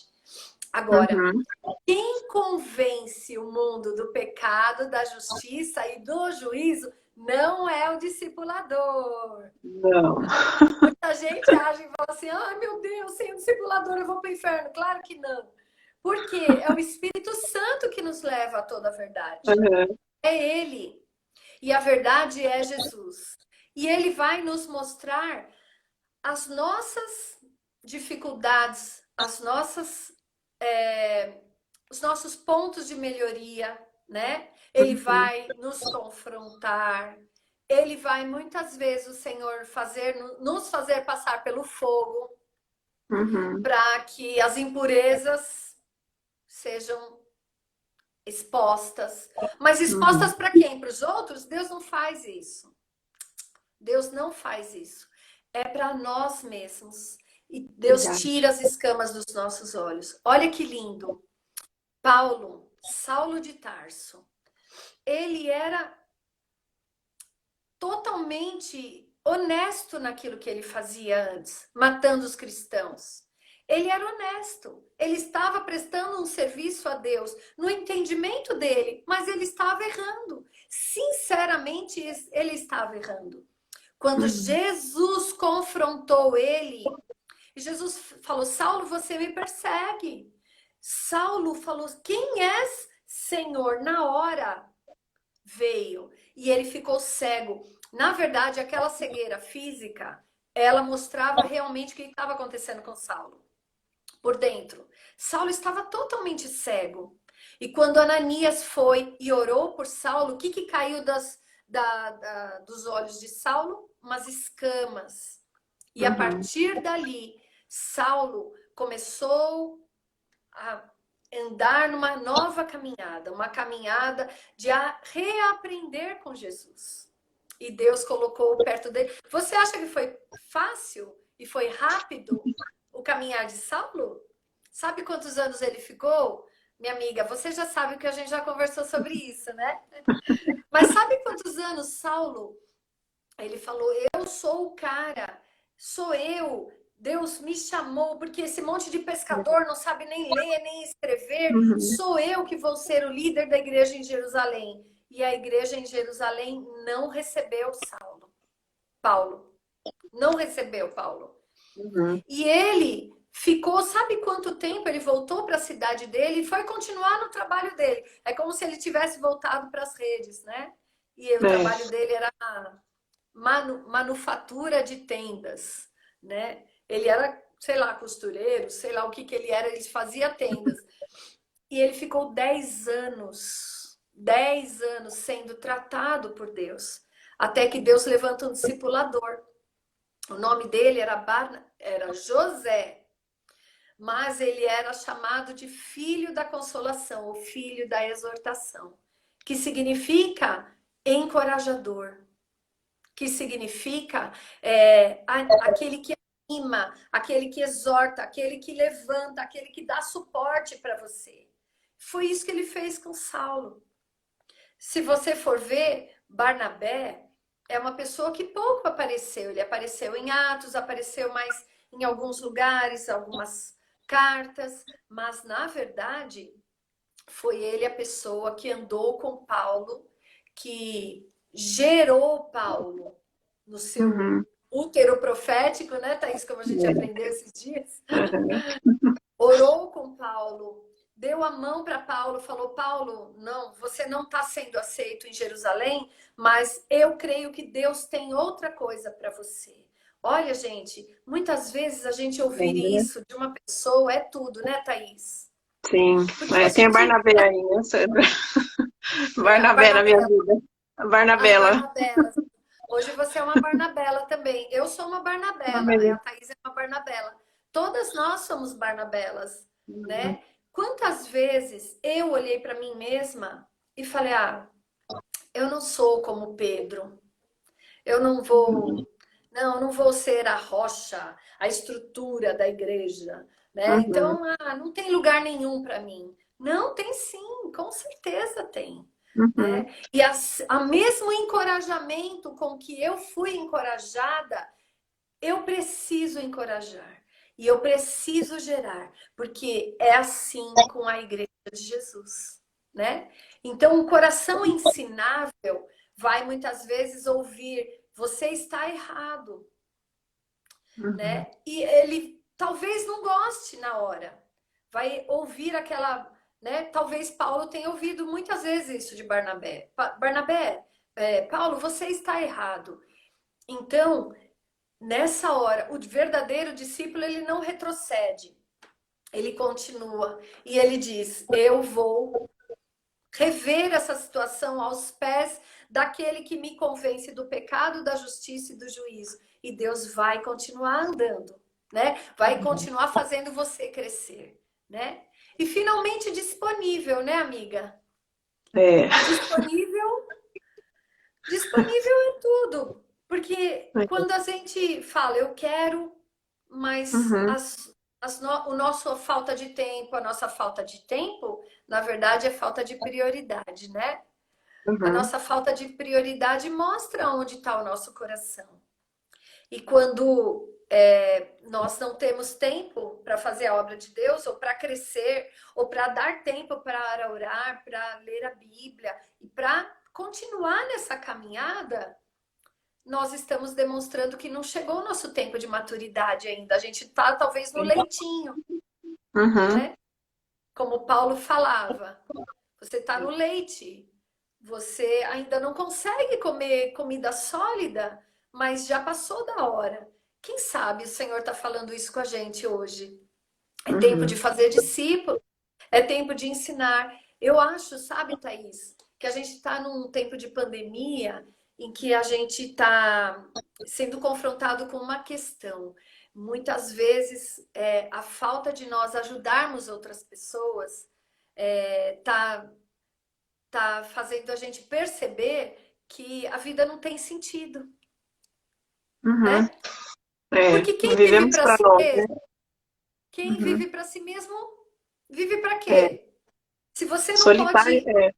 Agora, Uhum. quem convence o mundo do pecado, da justiça e do juízo não é o discipulador. Não. Muita gente age e fala assim: ai meu Deus, sem o discipulador eu vou para o inferno. Claro que não. Porque é o Espírito Santo que nos leva a toda a verdade. Uhum. É Ele. E a verdade é Jesus. E Ele vai nos mostrar as nossas dificuldades, os nossos pontos de melhoria, né? Ele Uhum. vai nos confrontar, ele vai muitas vezes o Senhor nos fazer passar pelo fogo Uhum. para que as impurezas sejam expostas. Mas Uhum. expostas para quem? Para os outros? Deus não faz isso. Deus não faz isso. É para nós mesmos. E Deus Verdade. tira as escamas dos nossos olhos. Olha que lindo. Paulo, Saulo de Tarso, ele era totalmente honesto naquilo que ele fazia antes, matando os cristãos. Ele era honesto, ele estava prestando um serviço a Deus no entendimento dele, mas ele estava errando. Sinceramente, ele estava errando. Quando Uhum. Jesus confrontou ele, Jesus falou: Saulo, você me persegue. Saulo falou: quem és, Senhor? Na hora veio e ele ficou cego. Na verdade, aquela cegueira física, ela mostrava realmente o que estava acontecendo com Saulo por dentro. Saulo estava totalmente cego. E quando Ananias foi e orou por Saulo, o que caiu dos olhos de Saulo? Umas escamas. E a Uhum. partir dali, Saulo começou a andar numa nova caminhada, uma caminhada de reaprender com Jesus. E Deus colocou perto dele. Você acha que foi fácil e foi rápido o caminhar de Saulo? Sabe quantos anos ele ficou? Minha amiga, você já sabe que a gente já conversou sobre isso, né? Mas sabe quantos anos Saulo? Ele falou: eu sou o cara, sou eu. Deus me chamou, porque esse monte de pescador não sabe nem ler, nem escrever. Uhum. Sou eu que vou ser o líder da igreja em Jerusalém. E a igreja em Jerusalém não recebeu Paulo. Não recebeu Paulo. Uhum. E ele ficou, sabe quanto tempo? Ele voltou para a cidade dele e foi continuar no trabalho dele. É como se ele tivesse voltado para as redes, né? E o É. trabalho dele era manufatura de tendas, né? Ele era, sei lá, costureiro, sei lá o que ele era, ele fazia tendas. E ele ficou 10 anos sendo tratado por Deus, até que Deus levanta um discipulador. O nome dele era José, mas ele era chamado de filho da consolação, o filho da exortação, que significa encorajador, que significa aquele que anima, aquele que exorta, aquele que levanta, aquele que dá suporte para você. Foi isso que ele fez com Saulo. Se você for ver, Barnabé é uma pessoa que pouco apareceu. Ele apareceu em Atos, apareceu mais em alguns lugares, algumas cartas, mas na verdade foi ele a pessoa que andou com Paulo, que gerou Paulo no seu Uhum. útero profético, né, Thaís, como a gente aprendeu esses dias. É. Uhum. Orou com Paulo, deu a mão para Paulo, falou: Paulo, não, você não está sendo aceito em Jerusalém, mas eu creio que Deus tem outra coisa para você. Olha, gente, muitas vezes a gente ouvir É. isso de uma pessoa é tudo, né, Thaís? Sim. Porque a É, tem a gente Barnabé aí, né, Sandra? a Barnabé na minha Barnabé, vida. A as Barnabela. Barnabelas. Hoje você é uma Barnabela também. Eu sou uma Barnabela, né? A Thaís é uma Barnabela. todas nós somos Barnabelas, né? Quantas vezes eu olhei para mim mesma e falei, eu não sou como Pedro, eu não vou, não vou ser a rocha, a estrutura da igreja, né? Uhum. Então, não tem lugar nenhum para mim. Não, tem sim, com certeza tem. Uhum. Né? E a mesmo encorajamento com que eu fui encorajada, eu preciso encorajar. E eu preciso gerar, porque é assim com a igreja de Jesus, né? Então, o coração ensinável vai muitas vezes ouvir: você está errado, Uhum. né? E ele talvez não goste na hora. Vai ouvir aquela, né? Talvez Paulo tenha ouvido muitas vezes isso de Barnabé. Barnabé, Paulo, você está errado. Então, nessa hora, o verdadeiro discípulo, ele não retrocede. Ele continua e ele diz: eu vou rever essa situação aos pés daquele que me convence do pecado, da justiça e do juízo. E Deus vai continuar andando, né? Vai continuar fazendo você crescer, né? E finalmente disponível, né, amiga? É. Disponível, disponível é tudo. Porque quando a gente fala, eu quero, mas Uhum. o nosso falta de tempo, a nossa falta de tempo, na verdade, é falta de prioridade, né? A Uhum. nossa falta de prioridade mostra onde está o nosso coração. E quando nós não temos tempo para fazer a obra de Deus, ou para crescer, ou para dar tempo para orar, para ler a Bíblia, e para continuar nessa caminhada, nós estamos demonstrando que não chegou o nosso tempo de maturidade ainda. A gente está talvez no leitinho, Uhum. né? Como Paulo falava, você está no leite, você ainda não consegue comer comida sólida, mas já passou da hora. Quem sabe o Senhor está falando isso com a gente hoje? É tempo de Uhum. fazer discípulo, é tempo de ensinar. Eu acho, sabe, Thaís, que a gente está num tempo de pandemia em que a gente está sendo confrontado com uma questão. Muitas vezes, a falta de nós ajudarmos outras pessoas tá fazendo a gente perceber que a vida não tem sentido, Uhum. né? É, Porque não quem vive vivemos para para si nós, né? mesmo, quem Uhum. vive para si mesmo, vive para É. quê? Se você não Solitário, pode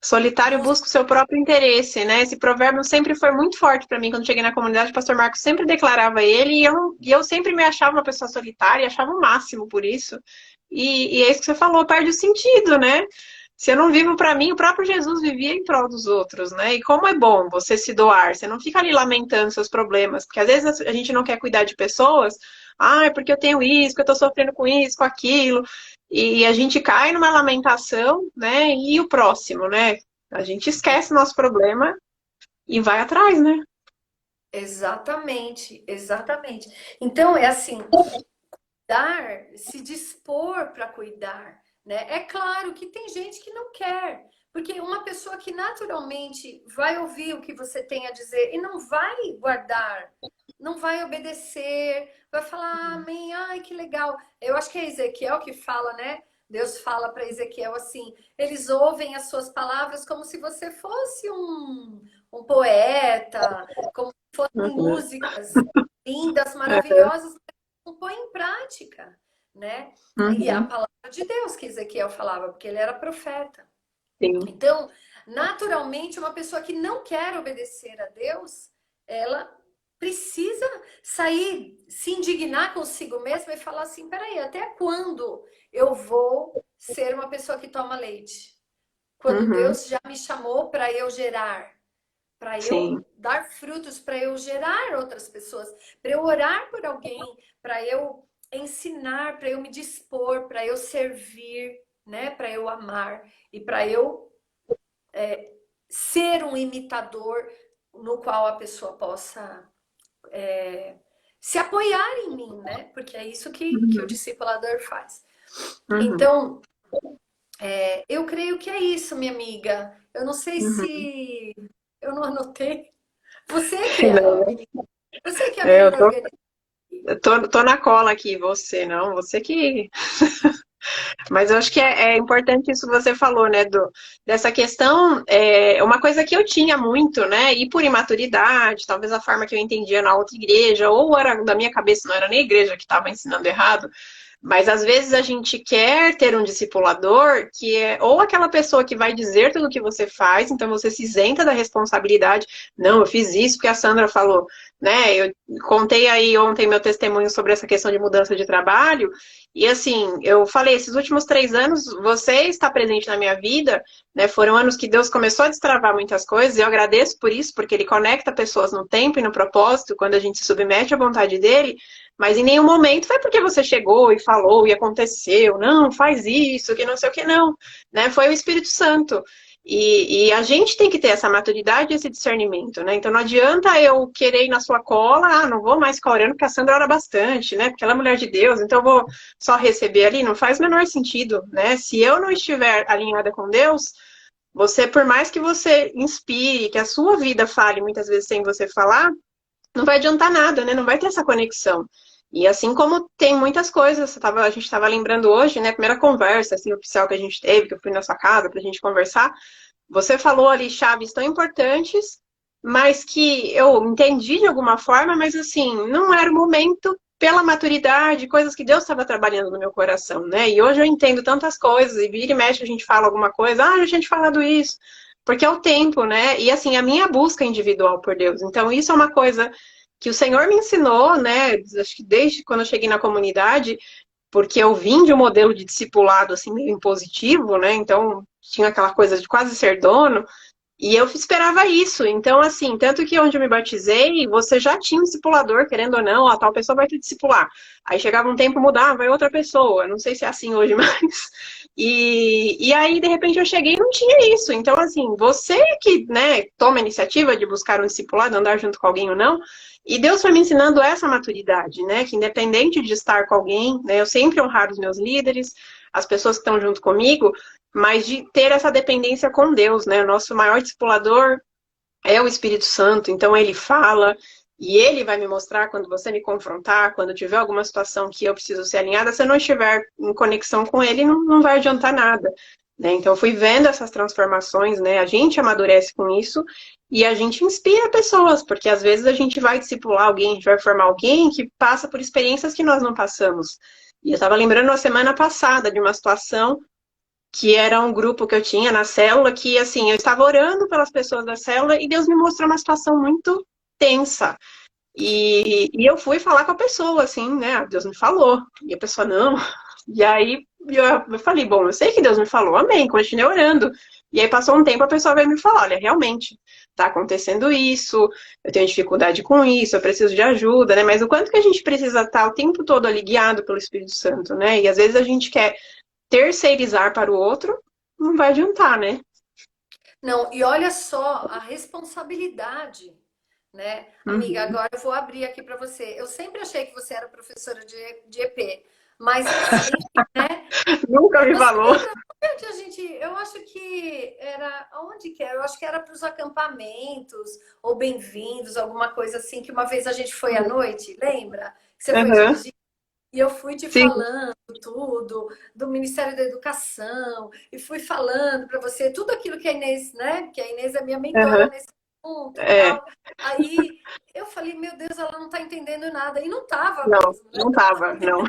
solitário buscar. busca o seu próprio interesse, né? Esse provérbio sempre foi muito forte para mim quando cheguei na comunidade. O pastor Marcos sempre declarava ele e eu sempre me achava uma pessoa solitária, achava o máximo por isso. E é isso que você falou, perde o sentido, né? Se eu não vivo para mim, o próprio Jesus vivia em prol dos outros, né? E como é bom você se doar, você não fica ali lamentando seus problemas, porque às vezes a gente não quer cuidar de pessoas, é porque eu tenho isso, que eu tô sofrendo com isso, com aquilo, e a gente cai numa lamentação, né? E o próximo, né? A gente esquece nosso problema e vai atrás, né? Exatamente, exatamente. Então, é assim, dar, se dispor para cuidar, né? É claro que tem gente que não quer, porque uma pessoa que naturalmente vai ouvir o que você tem a dizer e não vai guardar, não vai obedecer, vai falar, amém, ai, que legal. Eu acho que é Ezequiel que fala, né? Deus fala para Ezequiel assim: eles ouvem as suas palavras como se você fosse um poeta, como se fossem Uhum. músicas lindas, É. maravilhosas, não põe em prática, né? E é a Uhum. palavra de Deus que Ezequiel falava, porque ele era profeta. Sim. Então, naturalmente, uma pessoa que não quer obedecer a Deus, ela precisa sair, se indignar consigo mesma e falar assim: peraí, até quando eu vou ser uma pessoa que toma leite? Quando Uhum. Deus já me chamou para eu gerar, para eu Sim. dar frutos, para eu gerar outras pessoas, para eu orar por alguém, para eu ensinar, para eu me dispor, para eu servir, né, para eu amar e para eu ser um imitador no qual a pessoa possa se apoiar em mim, né? Porque é isso que o Uhum. discipulador faz. Uhum. Então, eu creio que é isso, minha amiga. Eu não sei Uhum. se eu não anotei. Você que é a Não, menina, você que é a eu menina tô organizada. Eu tô na cola aqui, você não, você que. Mas eu acho que é importante isso que você falou, né? Dessa questão, uma coisa que eu tinha muito, né? E por imaturidade, talvez a forma que eu entendia na outra igreja, ou era da minha cabeça, não era nem a igreja que estava ensinando errado, mas às vezes a gente quer ter um discipulador que é ou aquela pessoa que vai dizer tudo o que você faz, então você se isenta da responsabilidade. Não, eu fiz isso porque a Sandra falou, né? Eu contei aí ontem meu testemunho sobre essa questão de mudança de trabalho, e assim, eu falei, esses últimos 3 anos, você está presente na minha vida, né? Foram anos que Deus começou a destravar muitas coisas, e eu agradeço por isso, porque Ele conecta pessoas no tempo e no propósito, quando a gente se submete à vontade dEle, mas em nenhum momento foi porque você chegou e falou e aconteceu, não, faz isso, que não sei o que, não, né? Foi o Espírito Santo. E a gente tem que ter essa maturidade e esse discernimento, né? Então não adianta eu querer ir na sua cola, não vou mais ficar orando porque a Sandra ora bastante, né? Porque ela é mulher de Deus, então eu vou só receber ali, não faz o menor sentido, né? Se eu não estiver alinhada com Deus, você, por mais que você inspire, que a sua vida fale muitas vezes sem você falar, não vai adiantar nada, né? Não vai ter essa conexão. E assim como tem muitas coisas, a gente estava lembrando hoje, né? A primeira conversa assim, oficial que a gente teve, que eu fui na sua casa para a gente conversar, você falou ali chaves tão importantes, mas que eu entendi de alguma forma, mas assim, não era o momento pela maturidade, coisas que Deus estava trabalhando no meu coração, né? E hoje eu entendo tantas coisas, e vira e mexe a gente fala alguma coisa, já tinha te falado isso, porque é o tempo, né? E assim, a minha busca individual por Deus. Então, isso é uma coisa que o Senhor me ensinou, né? Acho que desde quando eu cheguei na comunidade, porque eu vim de um modelo de discipulado assim meio impositivo, né? Então tinha aquela coisa de quase ser dono, e eu esperava isso. Então, assim, tanto que onde eu me batizei, você já tinha um discipulador, querendo ou não, a tal pessoa vai te discipular. Aí chegava um tempo, mudava, vai outra pessoa. Não sei se é assim hoje, mas. E aí, de repente, eu cheguei e não tinha isso. Então, assim, você que, né, toma a iniciativa de buscar um discipulado, andar junto com alguém ou não, e Deus foi me ensinando essa maturidade, né? Que independente de estar com alguém, né, eu sempre honrar os meus líderes, as pessoas que estão junto comigo, mas de ter essa dependência com Deus, né? O nosso maior discipulador é o Espírito Santo, então ele fala e ele vai me mostrar quando você me confrontar, quando tiver alguma situação que eu preciso ser alinhada, se eu não estiver em conexão com ele, não vai adiantar nada. Né? Então, eu fui vendo essas transformações, né? A gente amadurece com isso e a gente inspira pessoas, porque às vezes a gente vai discipular alguém, a gente vai formar alguém que passa por experiências que nós não passamos. E eu estava lembrando na semana passada de uma situação que era um grupo que eu tinha na célula, que assim, eu estava orando pelas pessoas da célula e Deus me mostrou uma situação muito tensa. E eu fui falar com a pessoa, assim, né? Deus me falou. E a pessoa, não. E aí eu falei, bom, eu sei que Deus me falou, amém, continuei orando. E aí passou um tempo, a pessoa veio me falar, olha, realmente, tá acontecendo isso, eu tenho dificuldade com isso, eu preciso de ajuda, né? Mas o quanto que a gente precisa estar o tempo todo ali guiado pelo Espírito Santo, né? E às vezes a gente quer terceirizar para o outro, não vai adiantar, né? Não, e olha só a responsabilidade, né? Amiga, Uhum. agora eu vou abrir aqui para você. Eu sempre achei que você era professora de EP, mas enfim, né? Nunca me Você falou. lembra onde a gente, eu acho que era, onde que era? Eu acho que era para os acampamentos ou bem-vindos, alguma coisa assim, que uma vez a gente foi à noite, lembra? Que você foi Uhum. dirigir e eu fui te Sim. falando tudo do Ministério da Educação e fui falando para você tudo aquilo que a Inês, né? Que a Inês é minha mentora Uhum. nesse ponto e É, tal. Aí eu falei, meu Deus, ela não está entendendo nada. E não estava não, mesmo, né? não tava, não.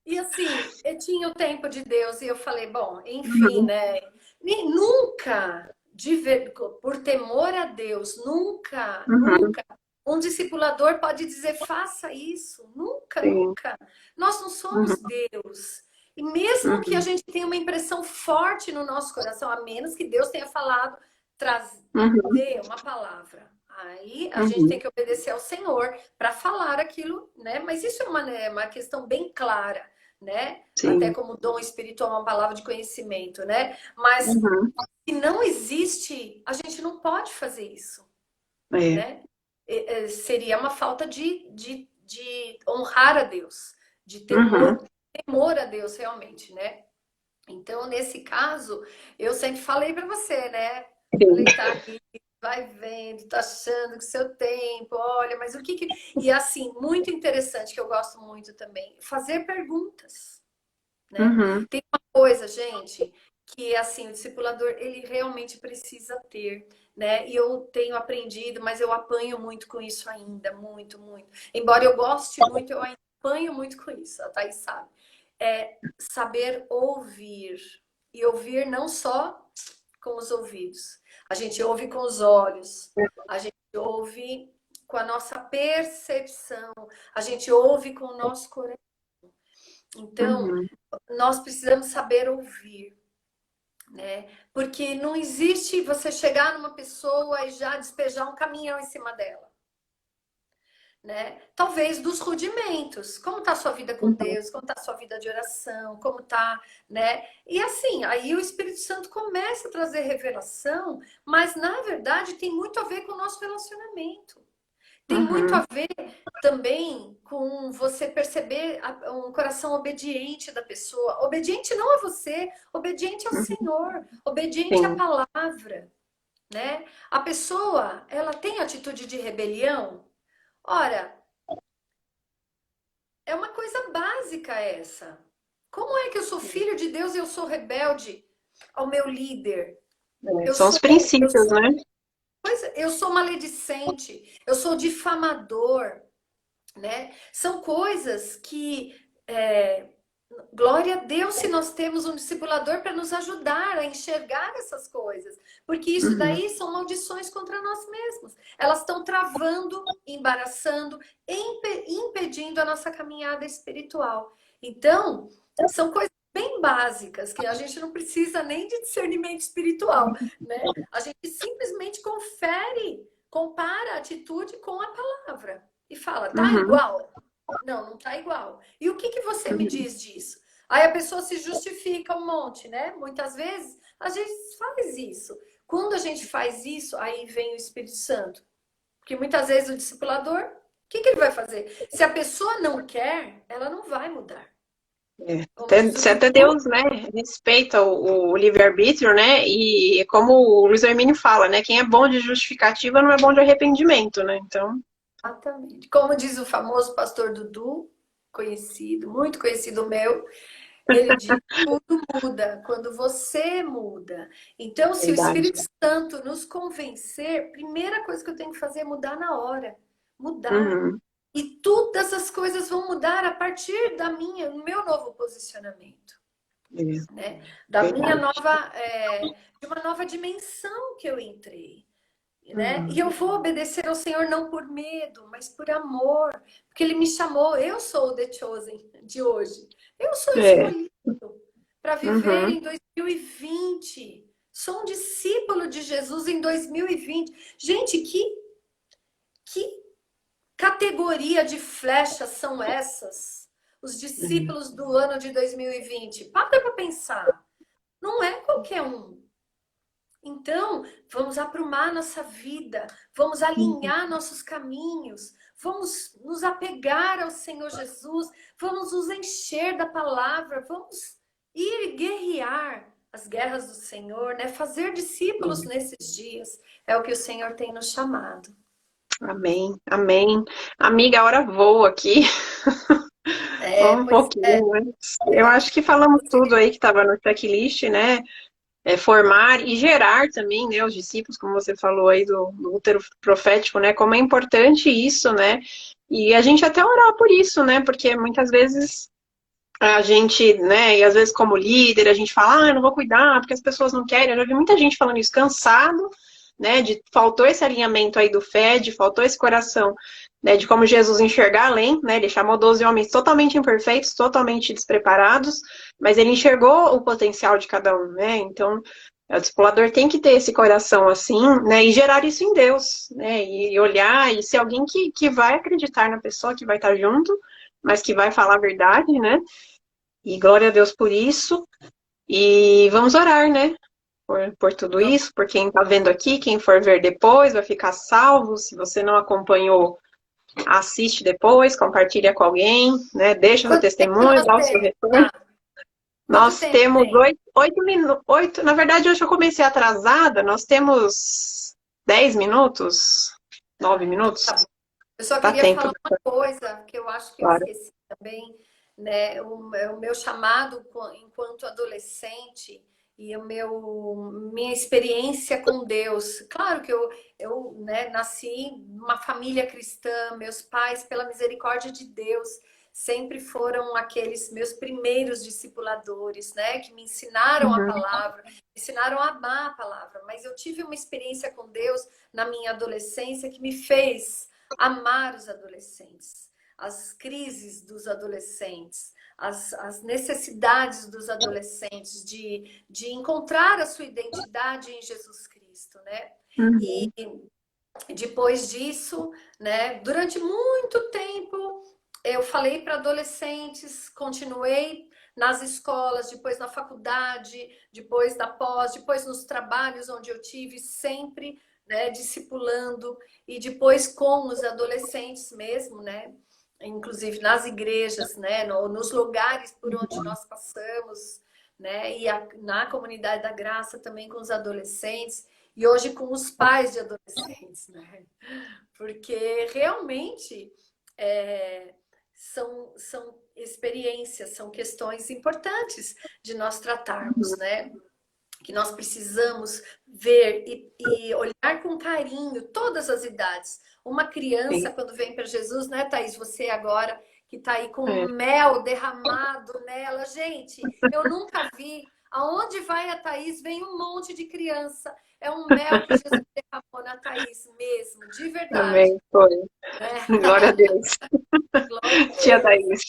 E assim, eu tinha o tempo de Deus e eu falei, bom, enfim, Uhum. né? Nunca, por temor a Deus, nunca, Uhum. nunca, um discipulador pode dizer, faça isso. Nunca, Sim. nunca. Nós não somos Uhum. Deus. E mesmo que a Uhum. gente tenha uma impressão forte no nosso coração, a menos que Deus tenha falado, Uhum. dê uma palavra. Aí a gente tem Uhum. que obedecer ao Senhor para falar aquilo, né? Mas isso é uma questão bem clara, né? Até Sim. como dom espiritual, uma palavra de conhecimento, né? Mas Uhum. se não existe, a gente não pode fazer isso, É. né? Seria uma falta de honrar a Deus, de Uhum. temor a Deus realmente, né? Então, nesse caso, eu sempre falei para você, né? Sim. Falei, tá, vai vendo, tá achando que seu tempo, olha, mas o que que... E assim, muito interessante, que eu gosto muito também, fazer perguntas, né? Uhum. Tem uma coisa, gente, que assim, o discipulador, ele realmente precisa ter, né? E eu tenho aprendido, mas eu apanho muito com isso ainda, muito, muito. Embora eu goste muito, eu ainda apanho muito com isso, a Thaís sabe. É saber ouvir. E ouvir não só com os ouvidos. A gente ouve com os olhos, a gente ouve com a nossa percepção, a gente ouve com o nosso coração. Então, Uhum. nós precisamos saber ouvir, né? Porque não existe você chegar numa pessoa e já despejar um caminhão em cima dela. Né? Talvez dos rudimentos. Como está a sua vida com Uhum. Deus? Como está a sua vida de oração? Como está, né? E assim, aí o Espírito Santo começa a trazer revelação, mas na verdade tem muito a ver com o nosso relacionamento. Tem muito a Uhum. ver também com você perceber um coração obediente da pessoa. Obediente não a você, obediente ao Uhum. Senhor, obediente à Sim. palavra, né? A pessoa, ela tem atitude de rebelião? Ora, é uma coisa básica essa. Como é que eu sou filho de Deus e eu sou rebelde ao meu líder? É, Eu são os sou, eu princípios, sou, né? eu sou maledicente, eu sou difamador, né? São coisas que, glória a Deus se nós temos um discipulador para nos ajudar a enxergar essas coisas, porque isso Uhum. daí são maldições contra nós mesmos. Elas estão travando, embaraçando, impedindo a nossa caminhada espiritual. Então, são coisas bem básicas que a gente não precisa nem de discernimento espiritual, né? A gente simplesmente confere, compara a atitude com a palavra e fala, tá Uhum. igual? Não, não tá igual. E o que que você me Uhum. diz disso? Aí a pessoa se justifica um monte, né? Muitas vezes a gente faz isso. Quando a gente faz isso, aí vem o Espírito Santo. Porque muitas vezes o discipulador, o que que ele vai fazer? Se a pessoa não quer, ela não vai mudar. É. Como Até, diz o se até Dudu, Deus, né, respeita o livre-arbítrio, né, e como o Luiz Hermínio fala, né, quem é bom de justificativa não é bom de arrependimento, né, então... exatamente. Como diz o famoso pastor Dudu, conhecido, muito conhecido meu, ele diz: tudo muda quando você muda. Então, se o Verdade. Espírito Santo nos convencer, primeira coisa que eu tenho que fazer é mudar na hora. Mudar. Uhum. E todas as coisas vão mudar a partir do meu novo posicionamento, É, né? Da minha verdade. nova, de uma nova dimensão que eu entrei. Né? E Uhum. eu vou obedecer ao Senhor não por medo, mas por amor, porque Ele me chamou. Eu sou o The Chosen de hoje. Eu sou É. escolhido para viver Uhum. em 2020. Sou um discípulo de Jesus em 2020. Gente, que categoria de flechas são essas? Os discípulos do ano de 2020. Para pensar. Não é qualquer um. Então, vamos aprumar nossa vida, vamos Uhum. alinhar nossos caminhos, vamos nos apegar ao Senhor Jesus, vamos nos encher da palavra, vamos ir guerrear as guerras do Senhor, né? Fazer discípulos nesses dias é o que o Senhor tem nos chamado. Amém, amém. Amiga, a hora voa aqui. Um Pois é. pouquinho, né? Eu acho que falamos tudo aí que estava no checklist, né? É, formar e gerar também, né? Os discípulos, como você falou aí do útero profético, né? Como é importante isso, né? E a gente até orar por isso, né? Porque muitas vezes a gente, né? E às vezes como líder, a gente fala, ah, eu não vou cuidar porque as pessoas não querem. Eu já vi muita gente falando isso, cansado, né? Faltou esse alinhamento aí do FED, faltou esse coração, né? De como Jesus enxergar além, né? Ele chamou 12 homens totalmente imperfeitos, totalmente despreparados, mas ele enxergou o potencial de cada um, né? Então, o discipulador tem que ter esse coração assim, né? E gerar isso em Deus, né? E olhar e ser alguém que vai acreditar na pessoa, que vai estar junto, mas que vai falar a verdade, né? E glória a Deus por isso. E vamos orar, né? Por tudo isso, por quem está vendo aqui, quem for ver depois, vai ficar salvo. Se você não acompanhou, assiste depois, compartilha com alguém, né? Deixa seu Quanto tempo testemunho, nós dá o seu temos? retorno. Ah, quanto Nós tempo temos tem? 8 minutos, 8, na verdade, hoje eu comecei atrasada, nós temos 10 minutos? 9 minutos? Tá bom. Eu só Tá queria tempo, falar uma coisa que eu acho que eu claro. esqueci também, né? O meu chamado enquanto adolescente e minha experiência com Deus. Claro que eu né, nasci numa família cristã, meus pais, pela misericórdia de Deus, sempre foram aqueles meus primeiros discipuladores, né? Que me ensinaram a Uhum, palavra, me ensinaram a amar a palavra. Mas eu tive uma experiência com Deus na minha adolescência que me fez amar os adolescentes, as crises dos adolescentes, as necessidades dos adolescentes de encontrar a sua identidade em Jesus Cristo, né? E uhum, depois disso, né, durante muito tempo, eu falei para adolescentes, continuei nas escolas, depois na faculdade, depois da pós, depois nos trabalhos onde eu tive sempre, né, discipulando e depois com os adolescentes mesmo, né, inclusive nas igrejas, né, nos lugares por onde uhum. nós passamos, né, e na comunidade da graça também com os adolescentes e hoje com os pais de adolescentes, né? Porque realmente são experiências, são questões importantes de nós tratarmos, né? Que nós precisamos ver e olhar com carinho todas as idades. Uma criança, Sim, quando vem para Jesus, né, Thaís? Você agora que está aí com é. mel derramado nela. Gente, eu nunca vi. Aonde vai a Thaís, vem um monte de criança. É um mel que Jesus derramou na Thaís mesmo, de verdade. Amém, foi. Né? Glória a Deus. Glória a Tia Deus. Thaís.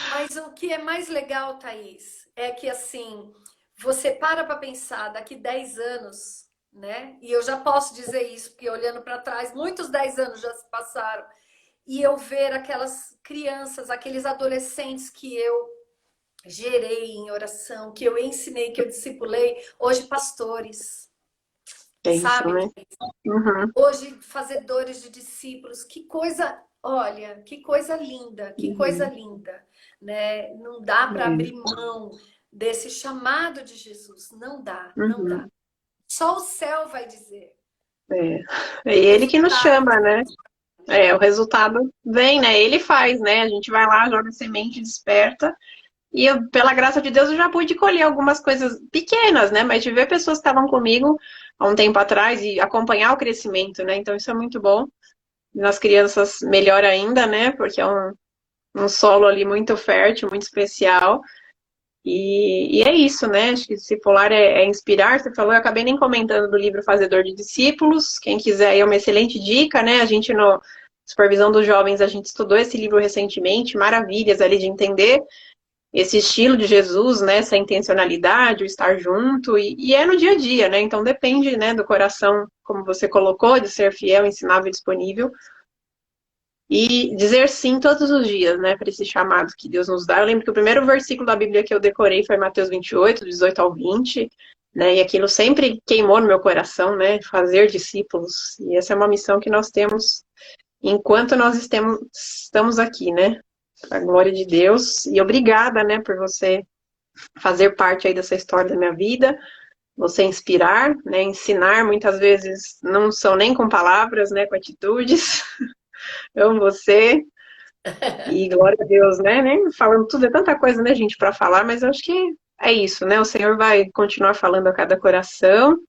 Mas o que é mais legal, Thaís, é que assim, você para pensar daqui 10 anos, né? E eu já posso dizer isso, porque olhando para trás, muitos 10 anos já se passaram, e eu ver aquelas crianças, aqueles adolescentes que eu gerei em oração, que eu ensinei, que eu discipulei, hoje pastores, É isso, sabe? né? Uhum, Hoje fazedores de discípulos, que coisa, olha, que coisa uhum. linda, né? Não dá para abrir É, mão desse chamado de Jesus, não dá, não dá. uhum, Só o céu vai dizer. é. É O ele que nos resultado chama, de né? É, o resultado vem, né? Ele faz, né? A gente vai lá, joga semente, desperta. E eu, pela graça de Deus, eu já pude colher algumas coisas pequenas, né? Mas de ver pessoas que estavam comigo há um tempo atrás e acompanhar o crescimento, né? Então isso é muito bom. Nas crianças, melhor ainda, né? Porque é um solo ali muito fértil, muito especial. E é isso, né? Acho que discipular é inspirar. Você falou, eu acabei nem comentando do livro Fazedor de Discípulos. Quem quiser aí é uma excelente dica, né? A gente, no Supervisão dos Jovens, a gente estudou esse livro recentemente, maravilhas ali de entender esse estilo de Jesus, né? Essa intencionalidade, o estar junto, e é no dia a dia, né? Então depende, né, do coração, como você colocou, de ser fiel, ensinável e disponível. E dizer sim todos os dias, né, para esse chamado que Deus nos dá. Eu lembro que o primeiro versículo da Bíblia que eu decorei foi Mateus 28, 18 ao 20, né, e aquilo sempre queimou no meu coração, né, fazer discípulos. E essa é uma missão que nós temos enquanto nós estamos aqui, né, para a glória de Deus. E obrigada, né, por você fazer parte aí dessa história da minha vida, você inspirar, né, ensinar, muitas vezes não são nem com palavras, né, com atitudes. Amo você. E glória a Deus, né? Nem falando tudo, é tanta coisa, né, gente, para falar, mas eu acho que é isso, né? O Senhor vai continuar falando a cada coração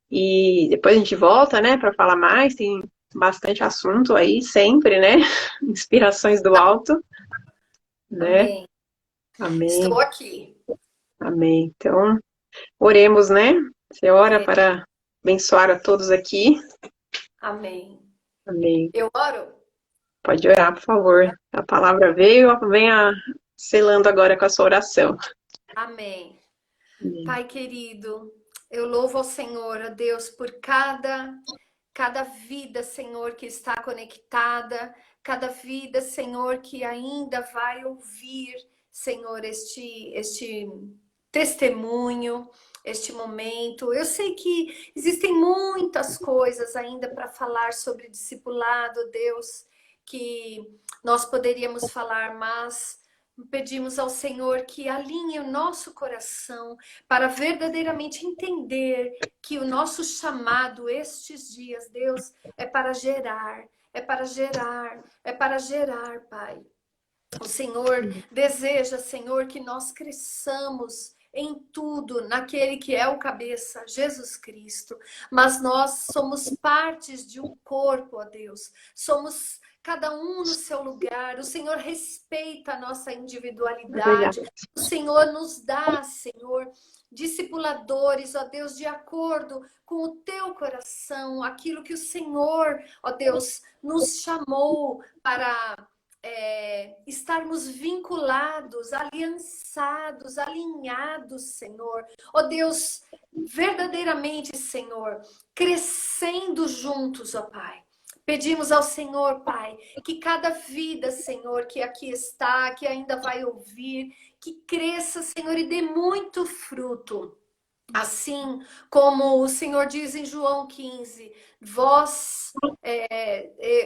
e depois a gente volta, né, para falar mais. Tem bastante assunto aí, sempre, né? Inspirações do alto, né? Amém. Amém, Estou aqui. amém. Então, oremos, né? Você ora Ore. para abençoar a todos aqui. Amém. Amém. Eu oro? Pode orar, por favor. A palavra veio, venha selando agora com a sua oração. Amém. Amém. Pai querido, eu louvo ao Senhor, a Deus, por cada vida, Senhor, que está conectada, cada vida, Senhor, que ainda vai ouvir, Senhor, este testemunho, este momento. Eu sei que existem muitas coisas ainda para falar sobre discipulado, Deus, que nós poderíamos falar, mas Pedimos ao Senhor que alinhe o nosso coração para verdadeiramente entender que o nosso chamado estes dias, Deus, é para gerar, é para gerar, é para gerar, Pai. O Senhor deseja, Senhor, que nós cresçamos em tudo naquele que é o cabeça, Jesus Cristo. Mas nós somos partes de um corpo, ó Deus. Somos cada um no seu lugar. O Senhor respeita a nossa É verdade. individualidade. O Senhor nos dá, Senhor, discipuladores, ó Deus, de acordo com o teu coração, aquilo que o Senhor, ó Deus, nos chamou para estarmos vinculados, aliançados, alinhados, Senhor. Ó Deus, verdadeiramente, Senhor, crescendo juntos, ó Pai. Pedimos ao Senhor, Pai, que cada vida, Senhor, que aqui está, que ainda vai ouvir, que cresça, Senhor, e dê muito fruto. Assim como o Senhor diz em João 15,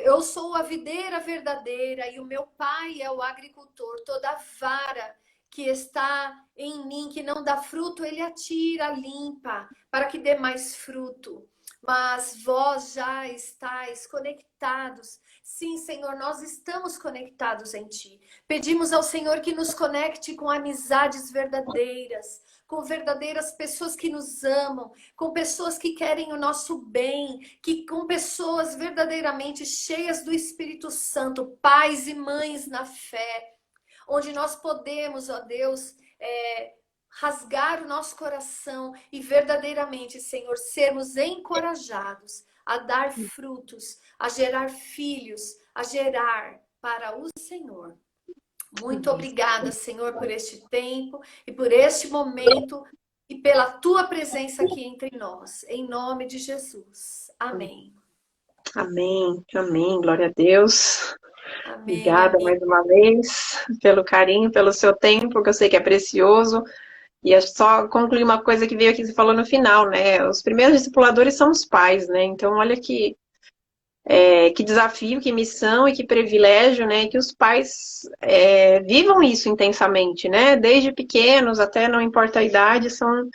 eu sou a videira verdadeira e o meu pai é o agricultor. Toda vara que está em mim, que não dá fruto, ele atira, limpa, para que dê mais fruto. Mas vós já estáis conectados. Sim, Senhor, nós estamos conectados em Ti. Pedimos ao Senhor que nos conecte com amizades verdadeiras, com verdadeiras pessoas que nos amam, com pessoas que querem o nosso bem, com pessoas verdadeiramente cheias do Espírito Santo, pais e mães na fé, onde nós podemos, ó Deus, rasgar o nosso coração e verdadeiramente, Senhor, sermos encorajados a dar frutos, a gerar filhos, a gerar para o Senhor. Muito obrigada, Senhor, por este tempo e por este momento e pela tua presença aqui entre nós. Em nome de Jesus. Amém. Amém, amém, glória a Deus. Amém, Obrigada amém. mais uma vez pelo carinho, pelo seu tempo, que eu sei que é precioso. E é só concluir uma coisa que veio aqui que você falou no final, né? Os primeiros discipuladores são os pais, né? Então, olha que desafio, que missão e que privilégio, né? Que os pais vivam isso intensamente, né? Desde pequenos até não importa a idade, são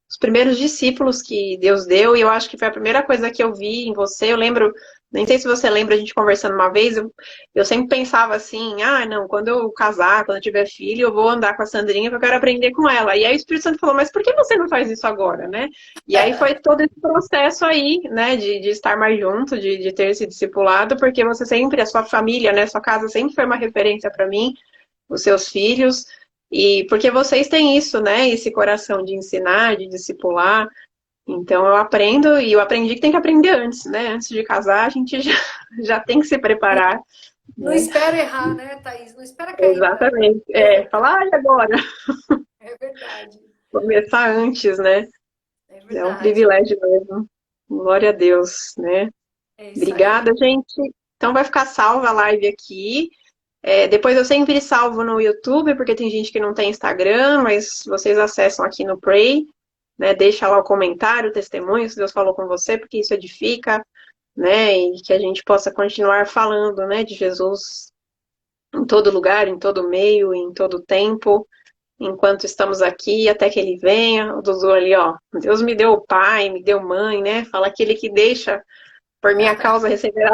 os primeiros discípulos que Deus deu, e eu acho que foi a primeira coisa que eu vi em você. Eu lembro, nem sei se você lembra a gente conversando uma vez, eu sempre pensava assim, não, quando eu casar, quando eu tiver filho, eu vou andar com a Sandrinha porque eu quero aprender com ela. E aí o Espírito Santo falou, mas por que você não faz isso agora, né? E aí foi todo esse processo aí, né, de estar mais junto, de ter esse discipulado, porque você sempre, a sua família, né, sua casa sempre foi uma referência para mim, os seus filhos, e porque vocês têm isso, né? Esse coração de ensinar, de discipular. Então eu aprendo, e eu aprendi que tem que aprender antes, né? Antes de casar, a gente já tem que se preparar. Não Né? espera errar, né, Thaís? Não espera cair, não. Exatamente. Falar, e agora? É verdade. Começar antes, né? É É um verdade. privilégio mesmo. Glória a Deus, né? É isso aí. Obrigada, gente. Então vai ficar salva a live aqui. Depois eu sempre salvo no YouTube, porque tem gente que não tem Instagram, mas vocês acessam aqui no Pray, né? Deixa lá o comentário, o testemunho, se Deus falou com você, porque isso edifica, né? E que a gente possa continuar falando, né, de Jesus em todo lugar, em todo meio, em todo tempo, enquanto estamos aqui, até que ele venha. O Dudu ali, ó, Deus me deu pai, me deu mãe, né? Fala aquele que deixa por minha causa receberá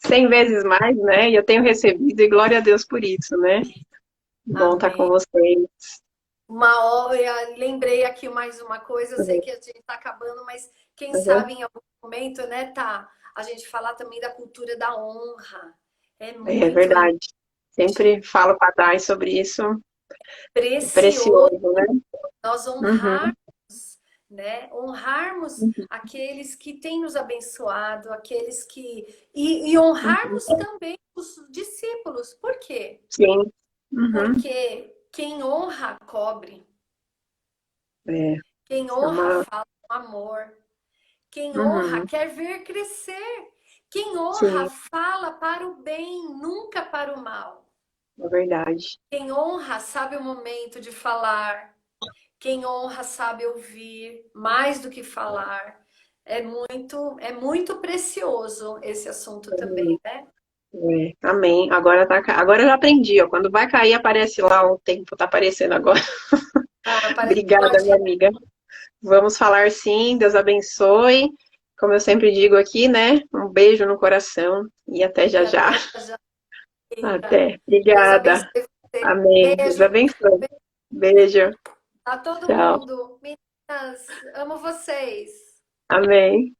100 vezes mais, né? E eu tenho recebido, e glória a Deus por isso, né? Bom estar com Amém. vocês. Uma hora, lembrei aqui mais uma coisa, eu sei Uhum. que a gente está acabando, mas quem Uhum. sabe em algum momento, né, tá? A gente falar também da cultura da honra. É É muito verdade. Sempre falo para Dai sobre isso. É precioso precioso, né? nós Uhum. honrarmos, né? Honrarmos Uhum. aqueles que têm nos abençoado, aqueles que. E honrarmos também os discípulos. Por quê? Sim. Uhum. Porque quem honra, cobre. É, Quem é honra, uma... fala com amor. Quem honra, Uhum. quer ver crescer. Quem honra, Sim, fala para o bem, nunca para o mal. é verdade. Quem honra, sabe o momento de falar. Quem honra sabe ouvir mais do que falar. É muito precioso esse assunto também, né? Amém. Agora, agora eu já aprendi, ó. Quando vai cair, aparece lá o tempo, tá aparecendo agora. Ah, parece Obrigada, minha ótimo. amiga. Vamos falar sim, Deus abençoe. Como eu sempre digo aqui, né? Um beijo no coração e até E já já. até já. Eita. Até. Deus Obrigada. abençoe você. Amém. Deus Beijo abençoe. Beijo. a todo Tchau. mundo. Meninas, amo vocês. Amém.